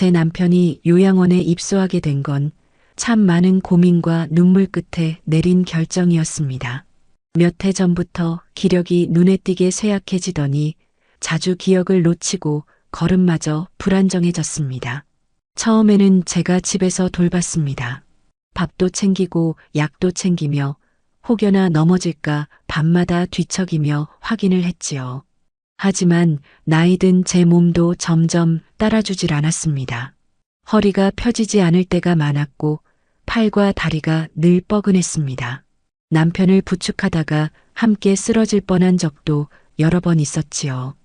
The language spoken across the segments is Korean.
제 남편이 요양원에 입소하게 된 건 참 많은 고민과 눈물 끝에 내린 결정이었습니다. 몇 해 전부터 기력이 눈에 띄게 쇠약해지더니 자주 기억을 놓치고 걸음마저 불안정해졌습니다. 처음에는 제가 집에서 돌봤습니다. 밥도 챙기고 약도 챙기며 혹여나 넘어질까 밤마다 뒤척이며 확인을 했지요. 하지만 나이 든 제 몸도 점점 따라주질 않았습니다. 허리가 펴지지 않을 때가 많았고 팔과 다리가 늘 뻐근했습니다. 남편을 부축하다가 함께 쓰러질 뻔한 적도 여러 번 있었지요.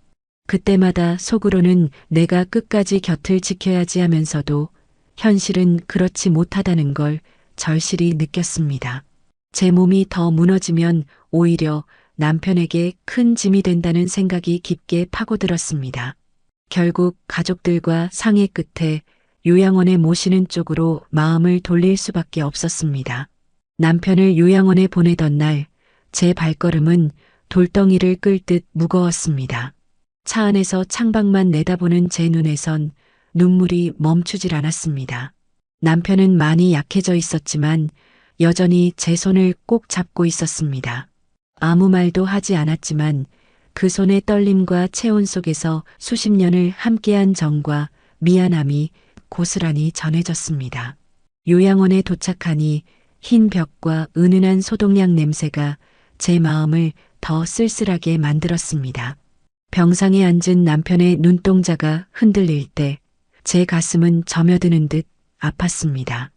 그때마다 속으로는 내가 끝까지 곁을 지켜야지 하면서도 현실은 그렇지 못하다는 걸 절실히 느꼈습니다. 제 몸이 더 무너지면 오히려 남편에게 큰 짐이 된다는 생각이 깊게 파고들었습니다. 결국 가족들과 상의 끝에 요양원에 모시는 쪽으로 마음을 돌릴 수밖에 없었습니다. 남편을 요양원에 보내던 날, 제 발걸음은 돌덩이를 끌 듯 무거웠습니다. 차 안에서 창밖만 내다보는 제 눈에선 눈물이 멈추질 않았습니다. 남편은 많이 약해져 있었지만 여전히 제 손을 꼭 잡고 있었습니다. 아무 말도 하지 않았지만 그 손의 떨림과 체온 속에서 수십 년을 함께한 정과 미안함이 고스란히 전해졌습니다. 요양원에 도착하니 흰 벽과 은은한 소독약 냄새가 제 마음을 더 쓸쓸하게 만들었습니다. 병상에 앉은 남편의 눈동자가 흔들릴 때 제 가슴은 저며드는 듯 아팠습니다.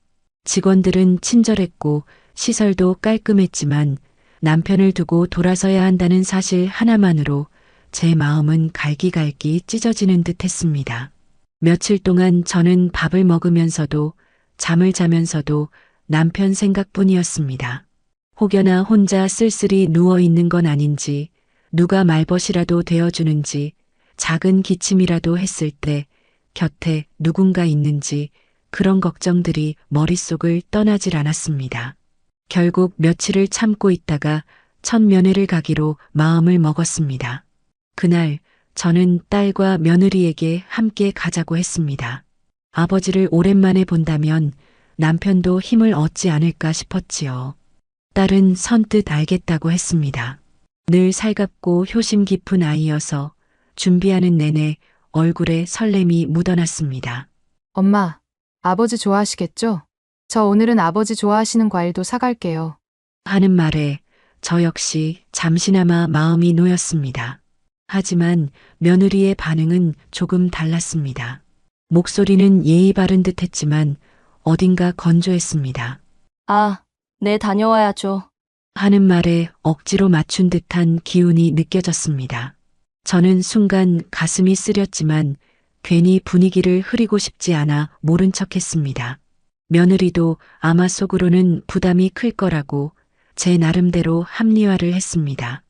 직원들은 친절했고 시설도 깔끔했지만 남편을 두고 돌아서야 한다는 사실 하나만으로 제 마음은 갈기갈기 찢어지는 듯 했습니다. 며칠 동안 저는 밥을 먹으면서도 잠을 자면서도 남편 생각뿐이었습니다. 혹여나 혼자 쓸쓸히 누워있는 건 아닌지, 누가 말벗이라도 되어주는지, 작은 기침이라도 했을 때 곁에 누군가 있는지 그런 걱정들이 머릿속을 떠나질 않았습니다. 결국 며칠을 참고 있다가 첫 면회를 가기로 마음을 먹었습니다. 그날 저는 딸과 며느리에게 함께 가자고 했습니다. 아버지를 오랜만에 본다면 남편도 힘을 얻지 않을까 싶었지요. 딸은 선뜻 알겠다고 했습니다. 늘 살갑고 효심 깊은 아이여서 준비하는 내내 얼굴에 설렘이 묻어났습니다. 엄마, 아버지 좋아하시겠죠? 저 오늘은 아버지 좋아하시는 과일도 사갈게요. 하는 말에 저 역시 잠시나마 마음이 놓였습니다. 하지만 며느리의 반응은 조금 달랐습니다. 목소리는 예의 바른 듯 했지만 어딘가 건조했습니다. 아, 네, 다녀와야죠. 하는 말에 억지로 맞춘 듯한 기운이 느껴졌습니다. 저는 순간 가슴이 쓰렸지만 괜히 분위기를 흐리고 싶지 않아 모른 척했습니다. 며느리도 아마 속으로는 부담이 클 거라고 제 나름대로 합리화를 했습니다.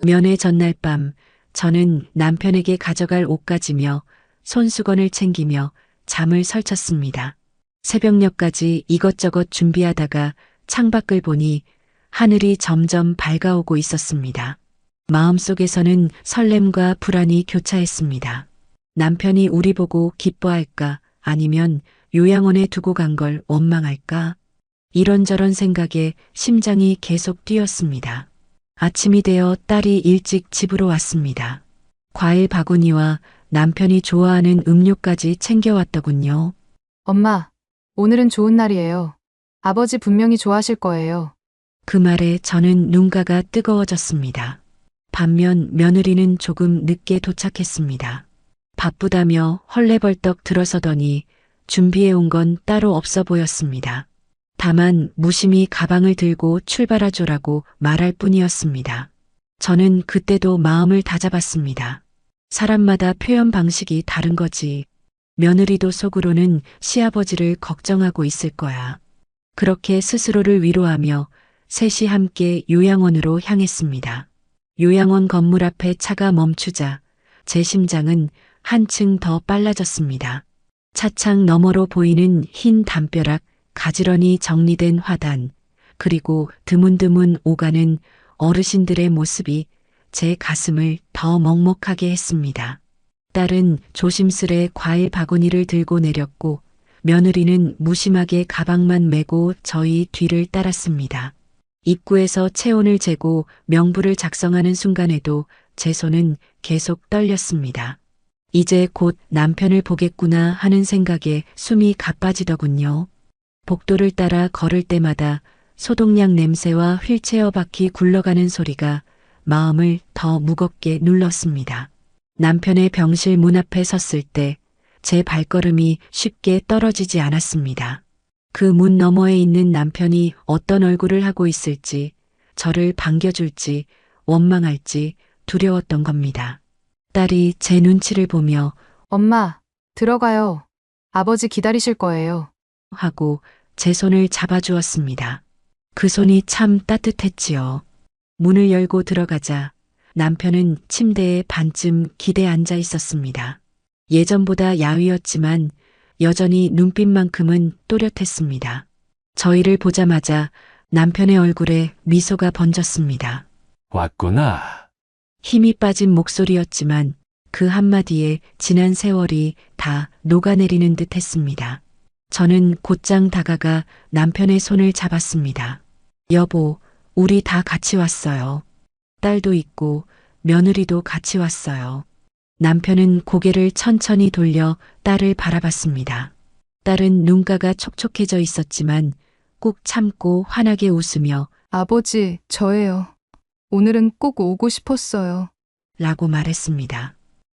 면회 전날 밤 저는 남편에게 가져갈 옷가지며 손수건을 챙기며 잠을 설쳤습니다. 새벽녘까지 이것저것 준비하다가 창밖을 보니 하늘이 점점 밝아오고 있었습니다. 마음속에서는 설렘과 불안이 교차했습니다. 남편이 우리 보고 기뻐할까 아니면 요양원에 두고 간 걸 원망할까? 이런저런 생각에 심장이 계속 뛰었습니다. 아침이 되어 딸이 일찍 집으로 왔습니다. 과일 바구니와 남편이 좋아하는 음료까지 챙겨왔더군요. 엄마, 오늘은 좋은 날이에요. 아버지 분명히 좋아하실 거예요. 그 말에 저는 눈가가 뜨거워졌습니다. 반면 며느리는 조금 늦게 도착했습니다. 바쁘다며 헐레벌떡 들어서더니 준비해온 건 따로 없어 보였습니다. 다만 무심히 가방을 들고 출발하조라고 말할 뿐이었습니다. 저는 그때도 마음을 다잡았습니다. 사람마다 표현 방식이 다른 거지. 며느리도 속으로는 시아버지를 걱정하고 있을 거야. 그렇게 스스로를 위로하며 셋이 함께 요양원으로 향했습니다. 요양원 건물 앞에 차가 멈추자 제 심장은 한층 더 빨라졌습니다. 차창 너머로 보이는 흰 담벼락, 가지런히 정리된 화단, 그리고 드문드문 오가는 어르신들의 모습이 제 가슴을 더 먹먹하게 했습니다. 딸은 조심스레 과일 바구니를 들고 내렸고 며느리는 무심하게 가방만 메고 저희 뒤를 따랐습니다. 입구에서 체온을 재고 명부를 작성하는 순간에도 제 손은 계속 떨렸습니다. 이제 곧 남편을 보겠구나 하는 생각에 숨이 가빠지더군요. 복도를 따라 걸을 때마다 소독약 냄새와 휠체어 바퀴 굴러가는 소리가 마음을 더 무겁게 눌렀습니다. 남편의 병실 문 앞에 섰을 때 제 발걸음이 쉽게 떨어지지 않았습니다. 그 문 너머에 있는 남편이 어떤 얼굴을 하고 있을지, 저를 반겨줄지, 원망할지 두려웠던 겁니다. 딸이 제 눈치를 보며 엄마, 들어가요. 아버지 기다리실 거예요. 하고 제 손을 잡아주었습니다. 그 손이 참 따뜻했지요. 문을 열고 들어가자 남편은 침대에 반쯤 기대 앉아 있었습니다. 예전보다 야위었지만 여전히 눈빛만큼은 또렷했습니다. 저희를 보자마자 남편의 얼굴에 미소가 번졌습니다. 왔구나. 힘이 빠진 목소리였지만 그 한마디에 지난 세월이 다 녹아내리는 듯 했습니다. 저는 곧장 다가가 남편의 손을 잡았습니다. 여보, 우리 다 같이 왔어요. 딸도 있고 며느리도 같이 왔어요. 남편은 고개를 천천히 돌려 딸을 바라봤습니다. 딸은 눈가가 촉촉해져 있었지만 꾹 참고 환하게 웃으며 아버지, 저예요. 오늘은 꼭 오고 싶었어요. 라고 말했습니다.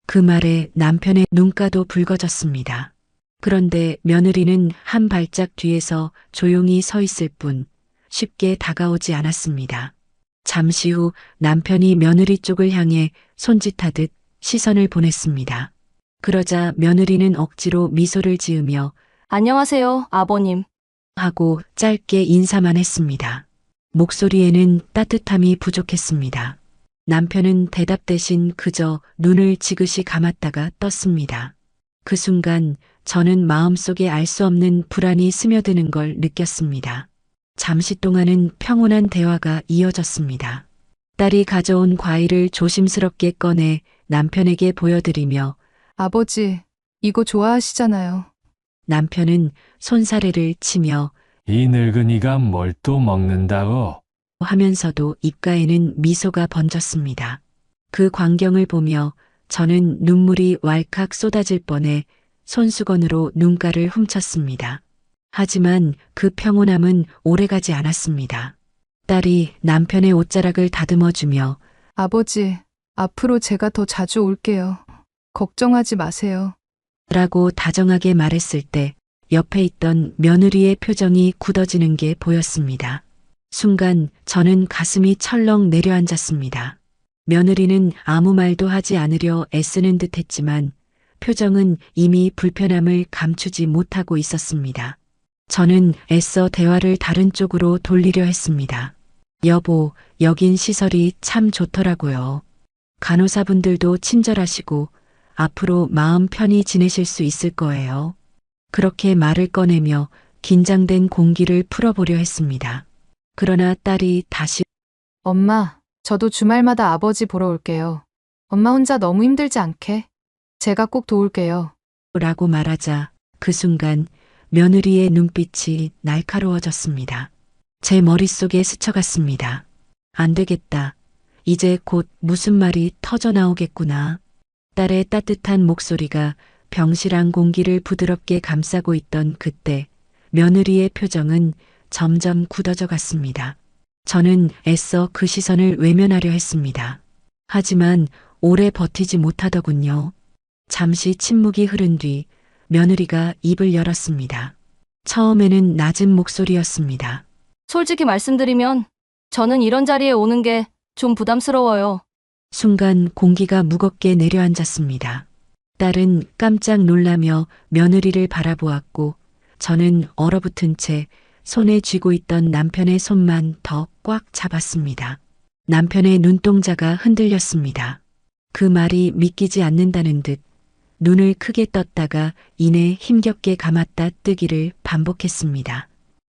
그 말에 남편의 눈가도 붉어졌습니다. 그런데 며느리는 한 발짝 뒤에서 조용히 서 있을 뿐 쉽게 다가오지 않았습니다. 잠시 후 남편이 며느리 쪽을 향해 손짓하듯 시선을 보냈습니다. 그러자 며느리는 억지로 미소를 지으며 안녕하세요, 아버님. 하고 짧게 인사만 했습니다. 목소리에는 따뜻함이 부족했습니다. 남편은 대답 대신 그저 눈을 지그시 감았다가 떴습니다. 그 순간 저는 마음속에 알 수 없는 불안이 스며드는 걸 느꼈습니다. 잠시 동안은 평온한 대화가 이어졌습니다. 딸이 가져온 과일을 조심스럽게 꺼내 남편에게 보여드리며 아버지, 이거 좋아하시잖아요. 남편은 손사래를 치며 이 늙은이가 뭘 또 먹는다고? 하면서도 입가에는 미소가 번졌습니다. 그 광경을 보며 저는 눈물이 왈칵 쏟아질 뻔해 손수건으로 눈가를 훔쳤습니다. 하지만 그 평온함은 오래가지 않았습니다. 딸이 남편의 옷자락을 다듬어주며 아버지, 앞으로 제가 더 자주 올게요. 걱정하지 마세요. 라고 다정하게 말했을 때 옆에 있던 며느리의 표정이 굳어지는 게 보였습니다. 순간 저는 가슴이 철렁 내려앉았습니다. 며느리는 아무 말도 하지 않으려 애쓰는 듯 했지만 표정은 이미 불편함을 감추지 못하고 있었습니다. 저는 애써 대화를 다른 쪽으로 돌리려 했습니다. 여보, 여긴 시설이 참 좋더라고요. 간호사분들도 친절하시고 앞으로 마음 편히 지내실 수 있을 거예요. 그렇게 말을 꺼내며 긴장된 공기를 풀어보려 했습니다. 그러나 딸이 다시 엄마, 저도 주말마다 아버지 보러 올게요. 엄마 혼자 너무 힘들지 않게. 제가 꼭 도울게요. 라고 말하자 그 순간 며느리의 눈빛이 날카로워졌습니다. 제 머릿속에 스쳐갔습니다. 안 되겠다. 이제 곧 무슨 말이 터져 나오겠구나. 딸의 따뜻한 목소리가 병실안 공기를 부드럽게 감싸고 있던 그때 며느리의 표정은 점점 굳어져 갔습니다. 저는 애써 그 시선을 외면하려 했습니다. 하지만 오래 버티지 못하더군요. 잠시 침묵이 흐른 뒤 며느리가 입을 열었습니다. 처음에는 낮은 목소리였습니다. 솔직히 말씀드리면 저는 이런 자리에 오는 게 좀 부담스러워요. 순간 공기가 무겁게 내려앉았습니다. 딸은 깜짝 놀라며 며느리를 바라보았고 저는 얼어붙은 채 손에 쥐고 있던 남편의 손만 더 꽉 잡았습니다. 남편의 눈동자가 흔들렸습니다. 그 말이 믿기지 않는다는 듯 눈을 크게 떴다가 이내 힘겹게 감았다 뜨기를 반복했습니다.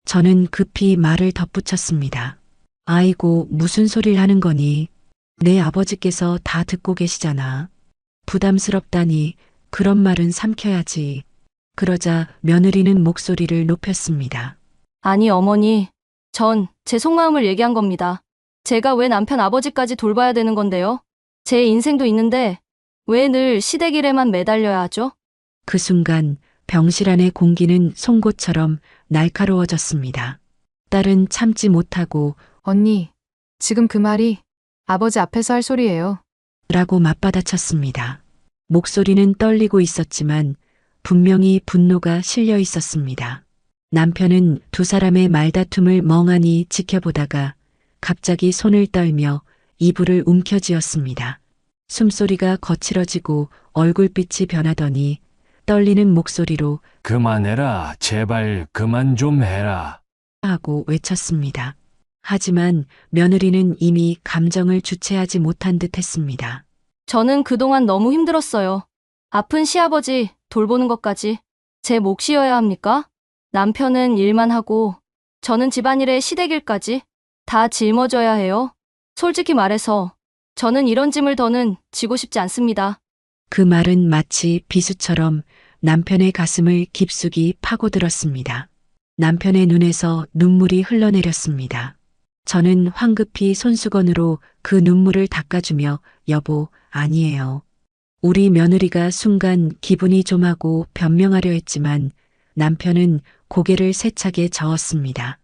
저는 급히 말을 덧붙였습니다. 아이고, 무슨 소리를 하는 거니? 내 아버지께서 다 듣고 계시잖아. 부담스럽다니 그런 말은 삼켜야지. 그러자 며느리는 목소리를 높였습니다. 아니, 어머니. 전 제 속마음을 얘기한 겁니다. 제가 왜 남편 아버지까지 돌봐야 되는 건데요? 제 인생도 있는데 왜 늘 시댁일에만 매달려야 하죠? 그 순간 병실 안의 공기는 송곳처럼 날카로워졌습니다. 딸은 참지 못하고 언니, 지금 그 말이 아버지 앞에서 할 소리예요. 라고 맞받아쳤습니다. 목소리는 떨리고 있었지만 분명히 분노가 실려 있었습니다. 남편은 두 사람의 말다툼을 멍하니 지켜보다가 갑자기 손을 떨며 이불을 움켜쥐었습니다. 숨소리가 거칠어지고 얼굴빛이 변하더니 떨리는 목소리로 그만해라. 제발 그만 좀 해라. 하고 외쳤습니다. 하지만 며느리는 이미 감정을 주체하지 못한 듯 했습니다. 저는 그동안 너무 힘들었어요. 아픈 시아버지 돌보는 것까지 제 몫이어야 합니까? 남편은 일만 하고 저는 집안일에 시댁일까지 다 짊어져야 해요. 솔직히 말해서 저는 이런 짐을 더는 지고 싶지 않습니다. 그 말은 마치 비수처럼 남편의 가슴을 깊숙이 파고들었습니다. 남편의 눈에서 눈물이 흘러내렸습니다. 저는 황급히 손수건으로 그 눈물을 닦아주며 여보, 아니에요. 우리 며느리가 순간 기분이 좀 하고 변명하려 했지만 남편은 고개를 세차게 저었습니다.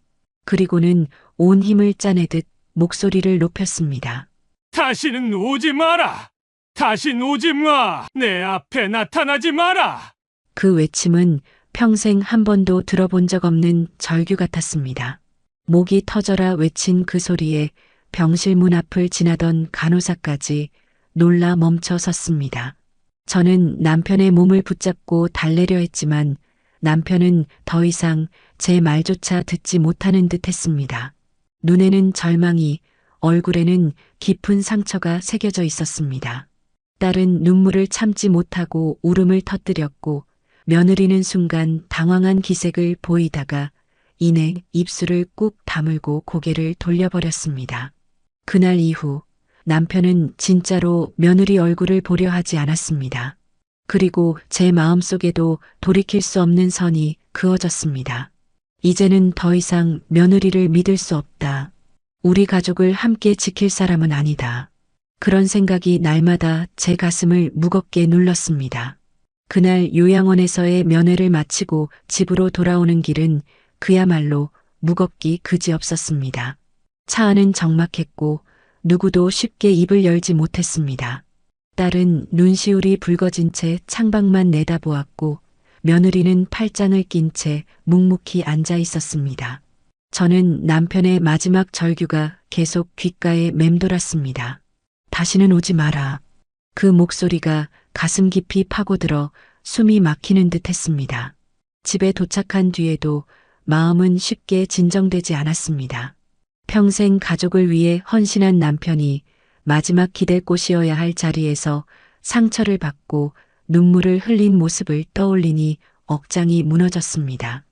그리고는 온 힘을 짜내듯 목소리를 높였습니다. 다시는 오지 마라. 다신 오지 마. 내 앞에 나타나지 마라. 그 외침은 평생 한 번도 들어본 적 없는 절규 같았습니다. 목이 터져라 외친 그 소리에 병실 문 앞을 지나던 간호사까지 놀라 멈춰 섰습니다. 저는 남편의 몸을 붙잡고 달래려 했지만 남편은 더 이상 제 말조차 듣지 못하는 듯 했습니다. 눈에는 절망이, 얼굴에는 깊은 상처가 새겨져 있었습니다. 딸은 눈물을 참지 못하고 울음을 터뜨렸고 며느리는 순간 당황한 기색을 보이다가 이내 입술을 꾹 다물고 고개를 돌려버렸습니다. 그날 이후 남편은 진짜로 며느리 얼굴을 보려 하지 않았습니다. 그리고 제 마음속에도 돌이킬 수 없는 선이 그어졌습니다. 이제는 더 이상 며느리를 믿을 수 없다. 우리 가족을 함께 지킬 사람은 아니다. 그런 생각이 날마다 제 가슴을 무겁게 눌렀습니다. 그날 요양원에서의 면회를 마치고 집으로 돌아오는 길은 그야말로 무겁기 그지없었습니다. 차 안은 적막했고 누구도 쉽게 입을 열지 못했습니다. 딸은 눈시울이 붉어진 채 창밖만 내다보았고 며느리는 팔짱을 낀 채 묵묵히 앉아 있었습니다. 저는 남편의 마지막 절규가 계속 귓가에 맴돌았습니다. 다시는 오지 마라. 그 목소리가 가슴 깊이 파고들어 숨이 막히는 듯 했습니다. 집에 도착한 뒤에도 마음은 쉽게 진정되지 않았습니다. 평생 가족을 위해 헌신한 남편이 마지막 기댈 곳이어야 할 자리에서 상처를 받고 눈물을 흘린 모습을 떠올리니 억장이 무너졌습니다.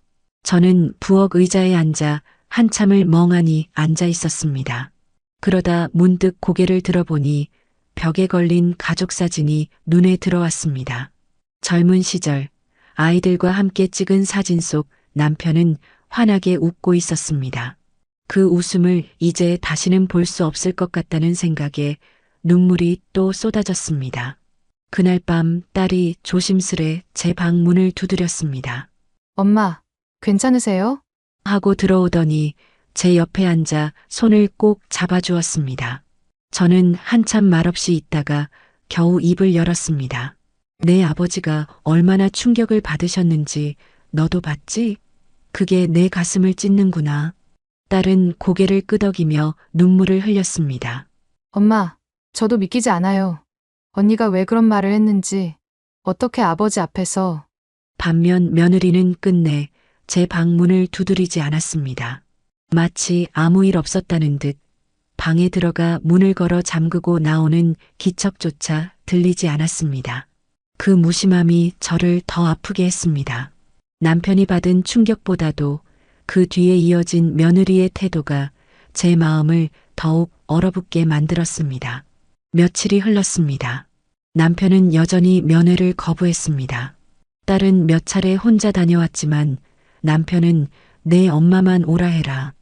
저는 부엌 의자에 앉아 한참을 멍하니 앉아 있었습니다. 그러다 문득 고개를 들어보니 벽에 걸린 가족 사진이 눈에 들어왔습니다. 젊은 시절 아이들과 함께 찍은 사진 속 남편은 환하게 웃고 있었습니다. 그 웃음을 이제 다시는 볼 수 없을 것 같다는 생각에 눈물이 또 쏟아졌습니다. 그날 밤 딸이 조심스레 제 방 문을 두드렸습니다. 엄마, 괜찮으세요? 하고 들어오더니 제 옆에 앉아 손을 꼭 잡아주었습니다. 저는 한참 말없이 있다가 겨우 입을 열었습니다. 내 아버지가 얼마나 충격을 받으셨는지 너도 봤지? 그게 내 가슴을 찢는구나. 딸은 고개를 끄덕이며 눈물을 흘렸습니다. 엄마, 저도 믿기지 않아요. 언니가 왜 그런 말을 했는지, 어떻게 아버지 앞에서. 반면 며느리는 끝내 제 방문을 두드리지 않았습니다. 마치 아무 일 없었다는 듯 방에 들어가 문을 걸어 잠그고 나오는 기척조차 들리지 않았습니다. 그 무심함이 저를 더 아프게 했습니다. 남편이 받은 충격보다도 그 뒤에 이어진 며느리의 태도가 제 마음을 더욱 얼어붙게 만들었습니다. 며칠이 흘렀습니다. 남편은 여전히 면회를 거부했습니다. 딸은 몇 차례 혼자 다녀왔지만 남편은 내 엄마만 오라 해라.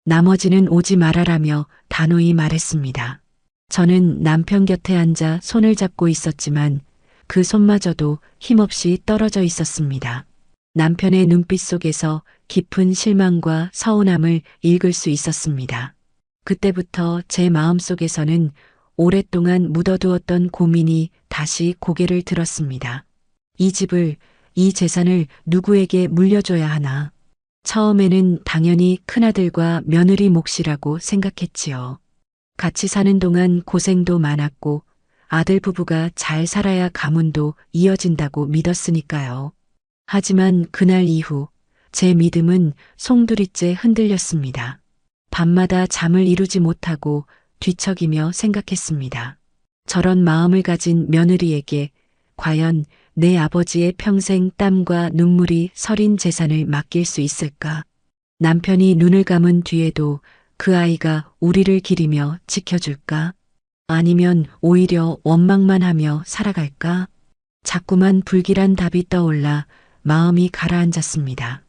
나머지는 오지 말아라며 단호히 말했습니다. 저는 남편 곁에 앉아 손을 잡고 있었지만 그 손마저도 힘없이 떨어져 있었습니다. 남편의 눈빛 속에서 깊은 실망과 서운함을 읽을 수 있었습니다. 그때부터 제 마음속에서는 오랫동안 묻어두었던 고민이 다시 고개를 들었습니다. 이 집을, 이 재산을 누구에게 물려줘야 하나. 처음에는 당연히 큰아들과 며느리 몫이라고 생각했지요. 같이 사는 동안 고생도 많았고 아들 부부가 잘 살아야 가문도 이어진다고 믿었으니까요. 하지만 그날 이후 제 믿음은 송두리째 흔들렸습니다. 밤마다 잠을 이루지 못하고 뒤척이며 생각했습니다. 저런 마음을 가진 며느리에게 과연 내 아버지의 평생 땀과 눈물이 서린 재산을 맡길 수 있을까? 남편이 눈을 감은 뒤에도 그 아이가 우리를 기리며 지켜줄까? 아니면 오히려 원망만 하며 살아갈까? 자꾸만 불길한 답이 떠올라 마음이 가라앉았습니다.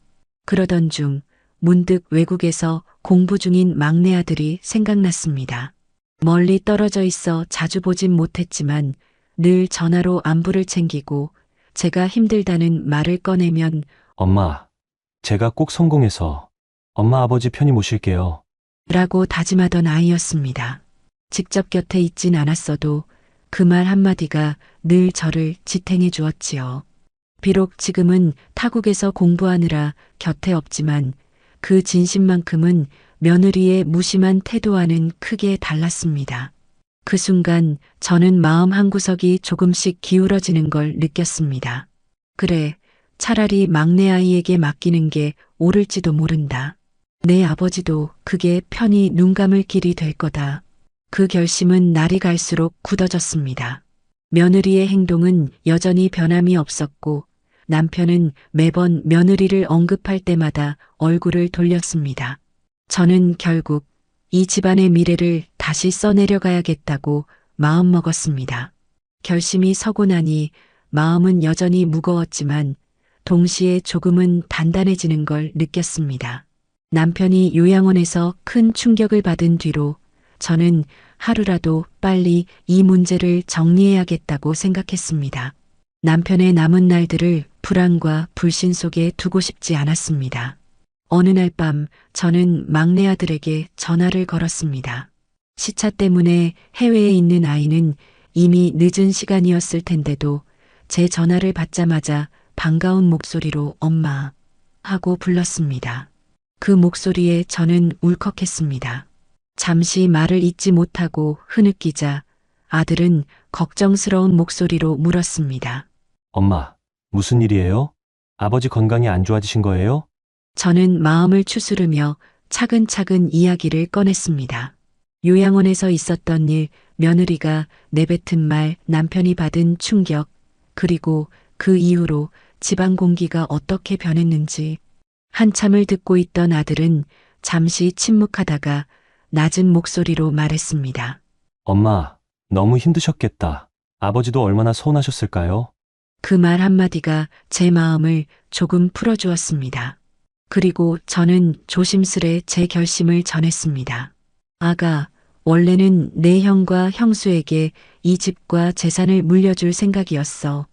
그러던 중 문득 외국에서 공부 중인 막내 아들이 생각났습니다. 멀리 떨어져 있어 자주 보진 못했지만 늘 전화로 안부를 챙기고 제가 힘들다는 말을 꺼내면 엄마, 제가 꼭 성공해서 엄마 아버지 편히 모실게요. 라고 다짐하던 아이였습니다. 직접 곁에 있진 않았어도 그 말 한마디가 늘 저를 지탱해 주었지요. 비록 지금은 타국에서 공부하느라 곁에 없지만 그 진심만큼은 며느리의 무심한 태도와는 크게 달랐습니다. 그 순간 저는 마음 한구석이 조금씩 기울어지는 걸 느꼈습니다. 그래, 차라리 막내 아이에게 맡기는 게 옳을지도 모른다. 내 아버지도 그게 편히 눈 감을 길이 될 거다. 그 결심은 날이 갈수록 굳어졌습니다. 며느리의 행동은 여전히 변함이 없었고 남편은 매번 며느리를 언급할 때마다 얼굴을 돌렸습니다. 저는 결국 이 집안의 미래를 다시 써내려가야겠다고 마음먹었습니다. 결심이 서고 나니 마음은 여전히 무거웠지만 동시에 조금은 단단해지는 걸 느꼈습니다. 남편이 요양원에서 큰 충격을 받은 뒤로 저는 하루라도 빨리 이 문제를 정리해야겠다고 생각했습니다. 남편의 남은 날들을 불안과 불신 속에 두고 싶지 않았습니다. 어느 날 밤 저는 막내 아들에게 전화를 걸었습니다. 시차 때문에 해외에 있는 아이는 이미 늦은 시간이었을 텐데도 제 전화를 받자마자 반가운 목소리로 엄마 하고 불렀습니다. 그 목소리에 저는 울컥했습니다. 잠시 말을 잇지 못하고 흐느끼자 아들은 걱정스러운 목소리로 물었습니다. 엄마, 무슨 일이에요? 아버지 건강이 안 좋아지신 거예요? 저는 마음을 추스르며 차근차근 이야기를 꺼냈습니다. 요양원에서 있었던 일, 며느리가 내뱉은 말, 남편이 받은 충격, 그리고 그 이후로 집안 공기가 어떻게 변했는지. 한참을 듣고 있던 아들은 잠시 침묵하다가 낮은 목소리로 말했습니다. 엄마, 너무 힘드셨겠다. 아버지도 얼마나 서운하셨을까요? 그 말 한마디가 제 마음을 조금 풀어주었습니다. 그리고 저는 조심스레 제 결심을 전했습니다. 아가, 원래는 내 형과 형수에게 이 집과 재산을 물려줄 생각이었어.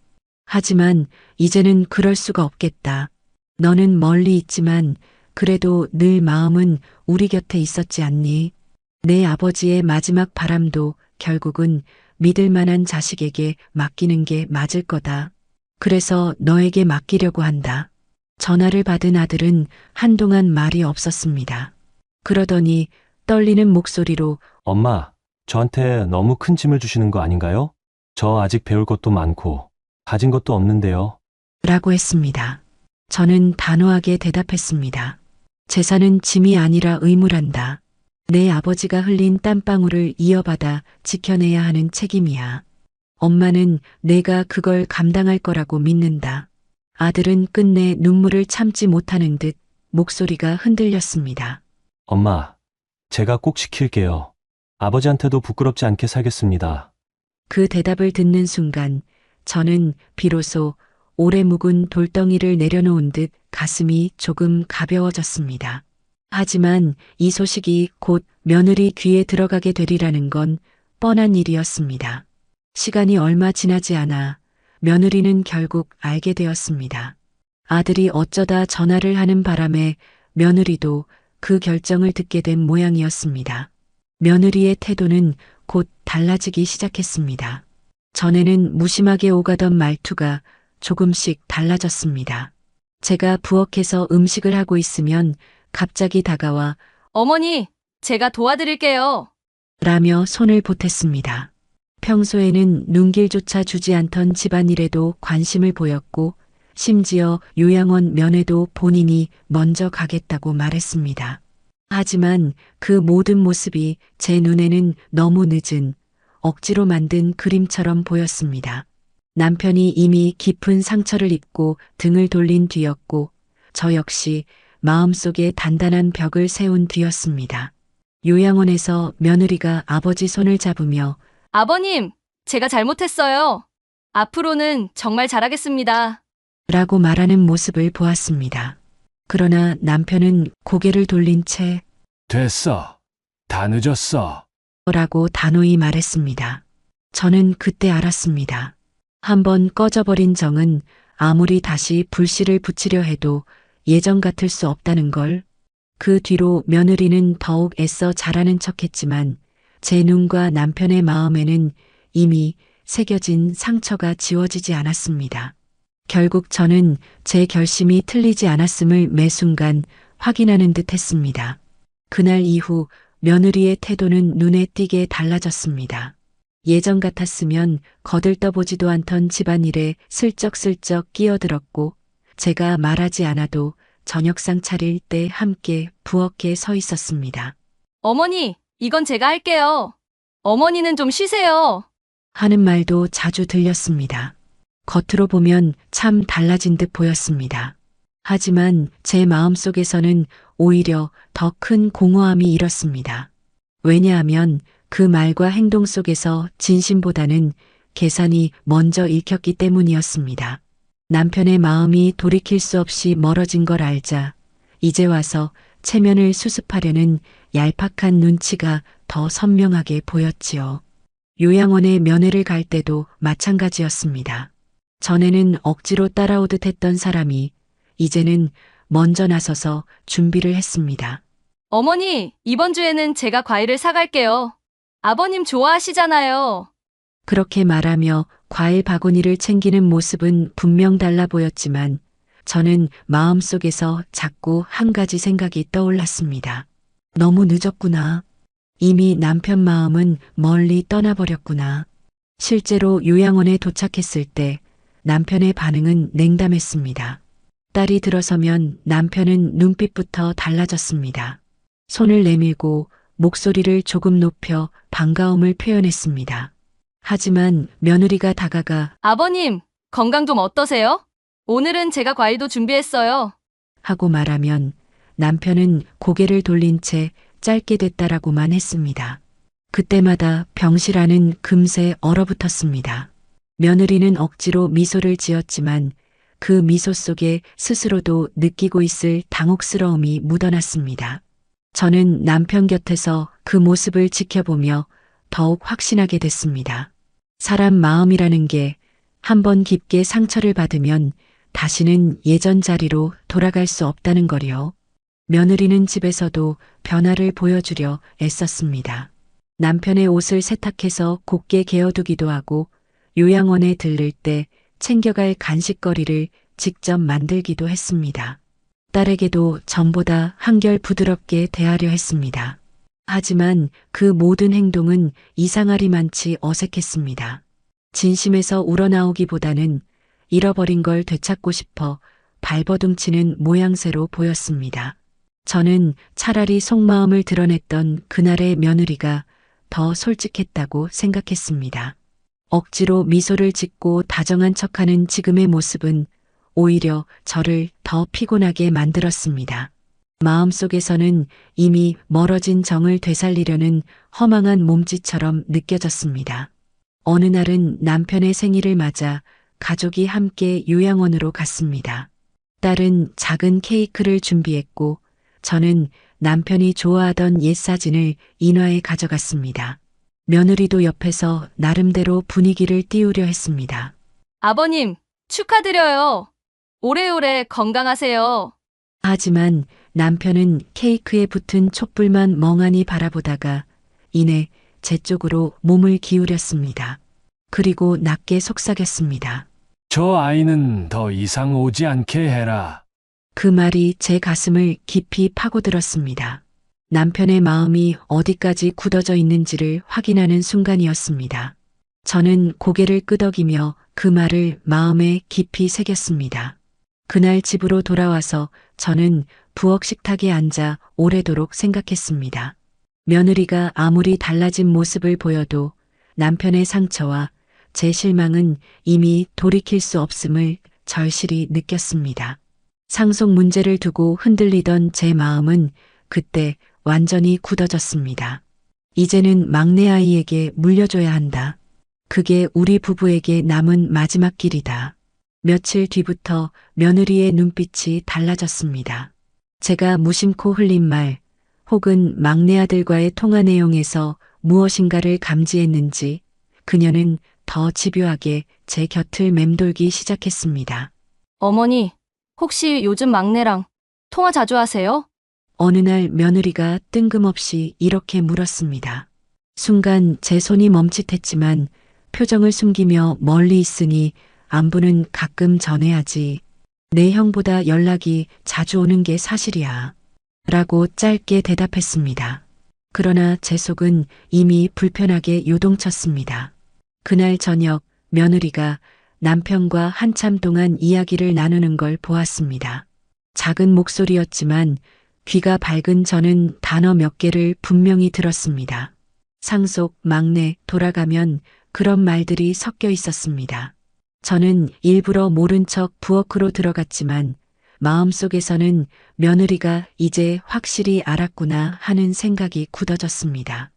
하지만 이제는 그럴 수가 없겠다. 너는 멀리 있지만 그래도 늘 마음은 우리 곁에 있었지 않니? 내 아버지의 마지막 바람도 결국은 믿을 만한 자식에게 맡기는 게 맞을 거다. 그래서 너에게 맡기려고 한다. 전화를 받은 아들은 한동안 말이 없었습니다. 그러더니 떨리는 목소리로 엄마, 저한테 너무 큰 짐을 주시는 거 아닌가요? 저 아직 배울 것도 많고 가진 것도 없는데요. 라고 했습니다. 저는 단호하게 대답했습니다. 재산은 짐이 아니라 의무란다. 내 아버지가 흘린 땀방울을 이어받아 지켜내야 하는 책임이야. 엄마는 내가 그걸 감당할 거라고 믿는다. 아들은 끝내 눈물을 참지 못하는 듯 목소리가 흔들렸습니다. 엄마, 제가 꼭 지킬게요. 아버지한테도 부끄럽지 않게 살겠습니다. 그 대답을 듣는 순간 저는 비로소 오래 묵은 돌덩이를 내려놓은 듯 가슴이 조금 가벼워졌습니다. 하지만 이 소식이 곧 며느리 귀에 들어가게 되리라는 건 뻔한 일이었습니다. 시간이 얼마 지나지 않아 며느리는 결국 알게 되었습니다. 아들이 어쩌다 전화를 하는 바람에 며느리도 그 결정을 듣게 된 모양이었습니다. 며느리의 태도는 곧 달라지기 시작했습니다. 전에는 무심하게 오가던 말투가 조금씩 달라졌습니다. 제가 부엌에서 음식을 하고 있으면 갑자기 다가와 어머니, 제가 도와드릴게요. 라며 손을 보탰습니다. 평소에는 눈길조차 주지 않던 집안일에도 관심을 보였고 심지어 요양원 면회도 본인이 먼저 가겠다고 말했습니다. 하지만 그 모든 모습이 제 눈에는 너무 늦은 억지로 만든 그림처럼 보였습니다. 남편이 이미 깊은 상처를 입고 등을 돌린 뒤였고 저 역시 마음속에 단단한 벽을 세운 뒤였습니다. 요양원에서 며느리가 아버지 손을 잡으며 아버님, 제가 잘못했어요. 앞으로는 정말 잘하겠습니다. 라고 말하는 모습을 보았습니다. 그러나 남편은 고개를 돌린 채 됐어. 다 늦었어. 라고 단호히 말했습니다. 저는 그때 알았습니다. 한번 꺼져버린 정은 아무리 다시 불씨를 붙이려 해도 예전 같을 수 없다는 걸. 그 뒤로 며느리는 더욱 애써 잘하는 척했지만 제 눈과 남편의 마음에는 이미 새겨진 상처가 지워지지 않았습니다. 결국 저는 제 결심이 틀리지 않았음을 매 순간 확인하는 듯 했습니다. 그날 이후 며느리의 태도는 눈에 띄게 달라졌습니다. 예전 같았으면 거들떠보지도 않던 집안일에 슬쩍슬쩍 끼어들었고 제가 말하지 않아도 저녁상 차릴 때 함께 부엌에 서 있었습니다. 어머니, 이건 제가 할게요. 어머니는 좀 쉬세요. 하는 말도 자주 들렸습니다. 겉으로 보면 참 달라진 듯 보였습니다. 하지만 제 마음속에서는 오히려 더 큰 공허함이 일었습니다. 왜냐하면 그 말과 행동 속에서 진심보다는 계산이 먼저 읽혔기 때문이었습니다. 남편의 마음이 돌이킬 수 없이 멀어진 걸 알자 이제 와서 체면을 수습하려는 얄팍한 눈치가 더 선명하게 보였지요. 요양원에 면회를 갈 때도 마찬가지였습니다. 전에는 억지로 따라오듯 했던 사람이 이제는 먼저 나서서 준비를 했습니다. 어머니, 이번 주에는 제가 과일을 사갈게요. 아버님 좋아하시잖아요. 그렇게 말하며 과일 바구니를 챙기는 모습은 분명 달라 보였지만 저는 마음속에서 자꾸 한 가지 생각이 떠올랐습니다. 너무 늦었구나. 이미 남편 마음은 멀리 떠나버렸구나. 실제로 요양원에 도착했을 때 남편의 반응은 냉담했습니다. 딸이 들어서면 남편은 눈빛부터 달라졌습니다. 손을 내밀고 목소리를 조금 높여 반가움을 표현했습니다. 하지만 며느리가 다가가 아버님, 건강 좀 어떠세요? 오늘은 제가 과일도 준비했어요. 하고 말하면 남편은 고개를 돌린 채 짧게 됐다라고만 했습니다. 그때마다 병실안은 금세 얼어붙었습니다. 며느리는 억지로 미소를 지었지만 그 미소 속에 스스로도 느끼고 있을 당혹스러움이 묻어났습니다. 저는 남편 곁에서 그 모습을 지켜보며 더욱 확신하게 됐습니다. 사람 마음이라는 게 한번 깊게 상처를 받으면 다시는 예전 자리로 돌아갈 수 없다는 거요. 며느리는 집에서도 변화를 보여주려 애썼습니다. 남편의 옷을 세탁해서 곱게 개어두기도 하고 요양원에 들를 때 챙겨갈 간식거리를 직접 만들기도 했습니다. 딸에게도 전보다 한결 부드럽게 대하려 했습니다. 하지만 그 모든 행동은 이상하리만치 어색했습니다. 진심에서 우러나오기보다는 잃어버린 걸 되찾고 싶어 발버둥치는 모양새로 보였습니다. 저는 차라리 속마음을 드러냈던 그날의 며느리가 더 솔직했다고 생각했습니다. 억지로 미소를 짓고 다정한 척하는 지금의 모습은 오히려 저를 더 피곤하게 만들었습니다. 마음속에서는 이미 멀어진 정을 되살리려는 허망한 몸짓처럼 느껴졌습니다. 어느 날은 남편의 생일을 맞아 가족이 함께 요양원으로 갔습니다. 딸은 작은 케이크를 준비했고 저는 남편이 좋아하던 옛 사진을 인화에 가져갔습니다. 며느리도 옆에서 나름대로 분위기를 띄우려 했습니다. 아버님, 축하드려요. 오래오래 건강하세요. 하지만 남편은 케이크에 붙은 촛불만 멍하니 바라보다가 이내 제 쪽으로 몸을 기울였습니다. 그리고 낮게 속삭였습니다. 저 아이는 더 이상 오지 않게 해라. 그 말이 제 가슴을 깊이 파고들었습니다. 남편의 마음이 어디까지 굳어져 있는지를 확인하는 순간이었습니다. 저는 고개를 끄덕이며 그 말을 마음에 깊이 새겼습니다. 그날 집으로 돌아와서 저는 부엌 식탁에 앉아 오래도록 생각했습니다. 며느리가 아무리 달라진 모습을 보여도 남편의 상처와 제 실망은 이미 돌이킬 수 없음을 절실히 느꼈습니다. 상속 문제를 두고 흔들리던 제 마음은 그때 완전히 굳어졌습니다. 이제는 막내 아이에게 물려줘야 한다. 그게 우리 부부에게 남은 마지막 길이다. 며칠 뒤부터 며느리의 눈빛이 달라졌습니다. 제가 무심코 흘린 말, 혹은 막내 아들과의 통화 내용에서 무엇인가를 감지했는지 그녀는 더 집요하게 제 곁을 맴돌기 시작했습니다. 어머니, 혹시 요즘 막내랑 통화 자주 하세요? 어느 날 며느리가 뜬금없이 이렇게 물었습니다. 순간 제 손이 멈칫했지만 표정을 숨기며 멀리 있으니 안부는 가끔 전해야지. 내 형보다 연락이 자주 오는 게 사실이야. 라고 짧게 대답했습니다. 그러나 제 속은 이미 불편하게 요동쳤습니다. 그날 저녁 며느리가 남편과 한참 동안 이야기를 나누는 걸 보았습니다. 작은 목소리였지만 귀가 밝은 저는 단어 몇 개를 분명히 들었습니다. 상속, 막내, 돌아가면 그런 말들이 섞여 있었습니다. 저는 일부러 모른 척 부엌으로 들어갔지만 마음속에서는 며느리가 이제 확실히 알았구나 하는 생각이 굳어졌습니다.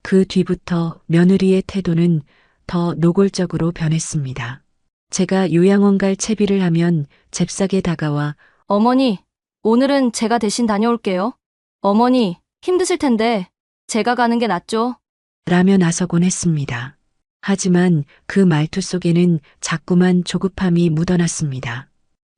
그 뒤부터 며느리의 태도는 더 노골적으로 변했습니다. 제가 요양원 갈 채비를 하면 잽싸게 다가와 어머니, 오늘은 제가 대신 다녀올게요. 어머니, 힘드실 텐데 제가 가는 게 낫죠? 라며 나서곤 했습니다. 하지만 그 말투 속에는 자꾸만 조급함이 묻어났습니다.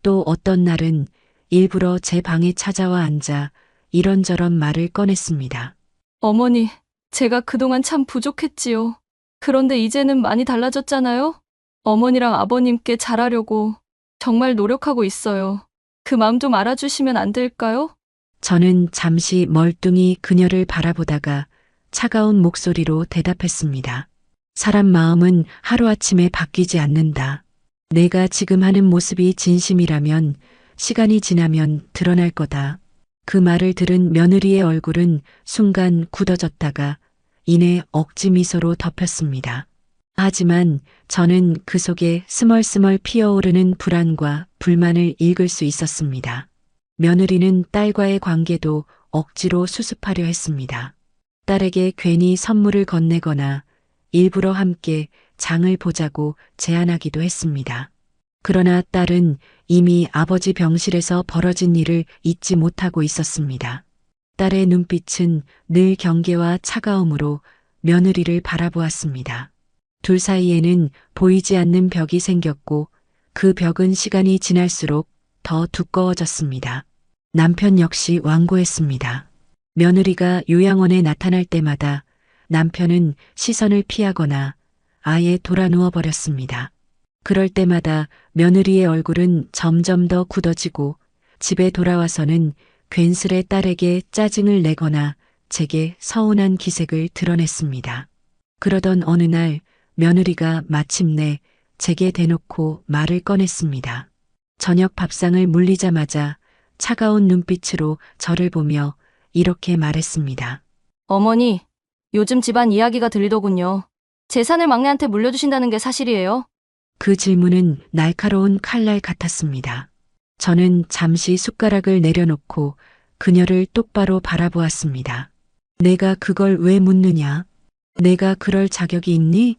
또 어떤 날은 일부러 제 방에 찾아와 앉아 이런저런 말을 꺼냈습니다. 어머니, 제가 그동안 참 부족했지요. 그런데 이제는 많이 달라졌잖아요? 어머니랑 아버님께 잘하려고 정말 노력하고 있어요. 그 마음 좀 알아주시면 안 될까요? 저는 잠시 멀뚱히 그녀를 바라보다가 차가운 목소리로 대답했습니다. 사람 마음은 하루아침에 바뀌지 않는다. 내가 지금 하는 모습이 진심이라면 시간이 지나면 드러날 거다. 그 말을 들은 며느리의 얼굴은 순간 굳어졌다가 이내 억지 미소로 덮였습니다. 하지만 저는 그 속에 스멀스멀 피어오르는 불안과 불만을 읽을 수 있었습니다. 며느리는 딸과의 관계도 억지로 수습하려 했습니다. 딸에게 괜히 선물을 건네거나 일부러 함께 장을 보자고 제안하기도 했습니다. 그러나 딸은 이미 아버지 병실에서 벌어진 일을 잊지 못하고 있었습니다. 딸의 눈빛은 늘 경계와 차가움으로 며느리를 바라보았습니다. 둘 사이에는 보이지 않는 벽이 생겼고 그 벽은 시간이 지날수록 더 두꺼워졌습니다. 남편 역시 완고했습니다. 며느리가 요양원에 나타날 때마다 남편은 시선을 피하거나 아예 돌아 누워버렸습니다. 그럴 때마다 며느리의 얼굴은 점점 더 굳어지고 집에 돌아와서는 괜스레 딸에게 짜증을 내거나 제게 서운한 기색을 드러냈습니다. 그러던 어느 날 며느리가 마침내 제게 대놓고 말을 꺼냈습니다. 저녁 밥상을 물리자마자 차가운 눈빛으로 저를 보며 이렇게 말했습니다. 어머니, 요즘 집안 이야기가 들리더군요. 재산을 막내한테 물려주신다는 게 사실이에요? 그 질문은 날카로운 칼날 같았습니다. 저는 잠시 숟가락을 내려놓고 그녀를 똑바로 바라보았습니다. 내가 그걸 왜 묻느냐? 내가 그럴 자격이 있니?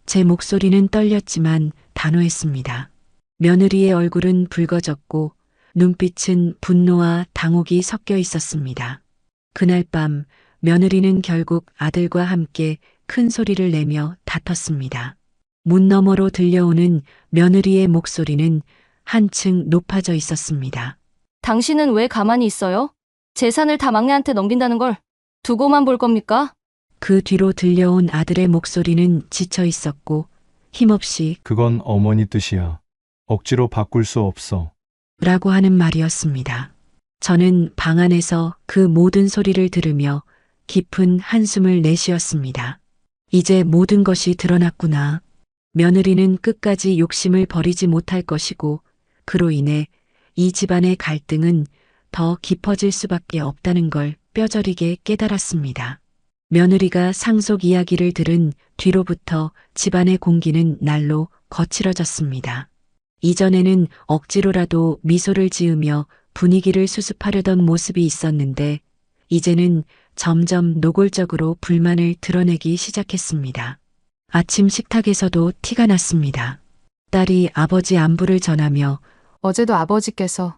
제 목소리는 떨렸지만 단호했습니다. 며느리의 얼굴은 붉어졌고 눈빛은 분노와 당혹이 섞여 있었습니다. 그날 밤 며느리는 결국 아들과 함께 큰 소리를 내며 다퉜습니다. 문 너머로 들려오는 며느리의 목소리는 한층 높아져 있었습니다. 당신은 왜 가만히 있어요? 재산을 다 막내한테 넘긴다는 걸 두고만 볼 겁니까? 그 뒤로 들려온 아들의 목소리는 지쳐 있었고 힘없이 그건 어머니 뜻이야. 억지로 바꿀 수 없어. 라고 하는 말이었습니다. 저는 방 안에서 그 모든 소리를 들으며 깊은 한숨을 내쉬었습니다. 이제 모든 것이 드러났구나. 며느리는 끝까지 욕심을 버리지 못할 것이고 그로 인해 이 집안의 갈등은 더 깊어질 수밖에 없다는 걸 뼈저리게 깨달았습니다. 며느리가 상속 이야기를 들은 뒤로부터 집안의 공기는 날로 거칠어졌습니다. 이전에는 억지로라도 미소를 지으며 분위기를 수습하려던 모습이 있었는데 이제는 점점 노골적으로 불만을 드러내기 시작했습니다. 아침 식탁에서도 티가 났습니다. 딸이 아버지 안부를 전하며 어제도 아버지께서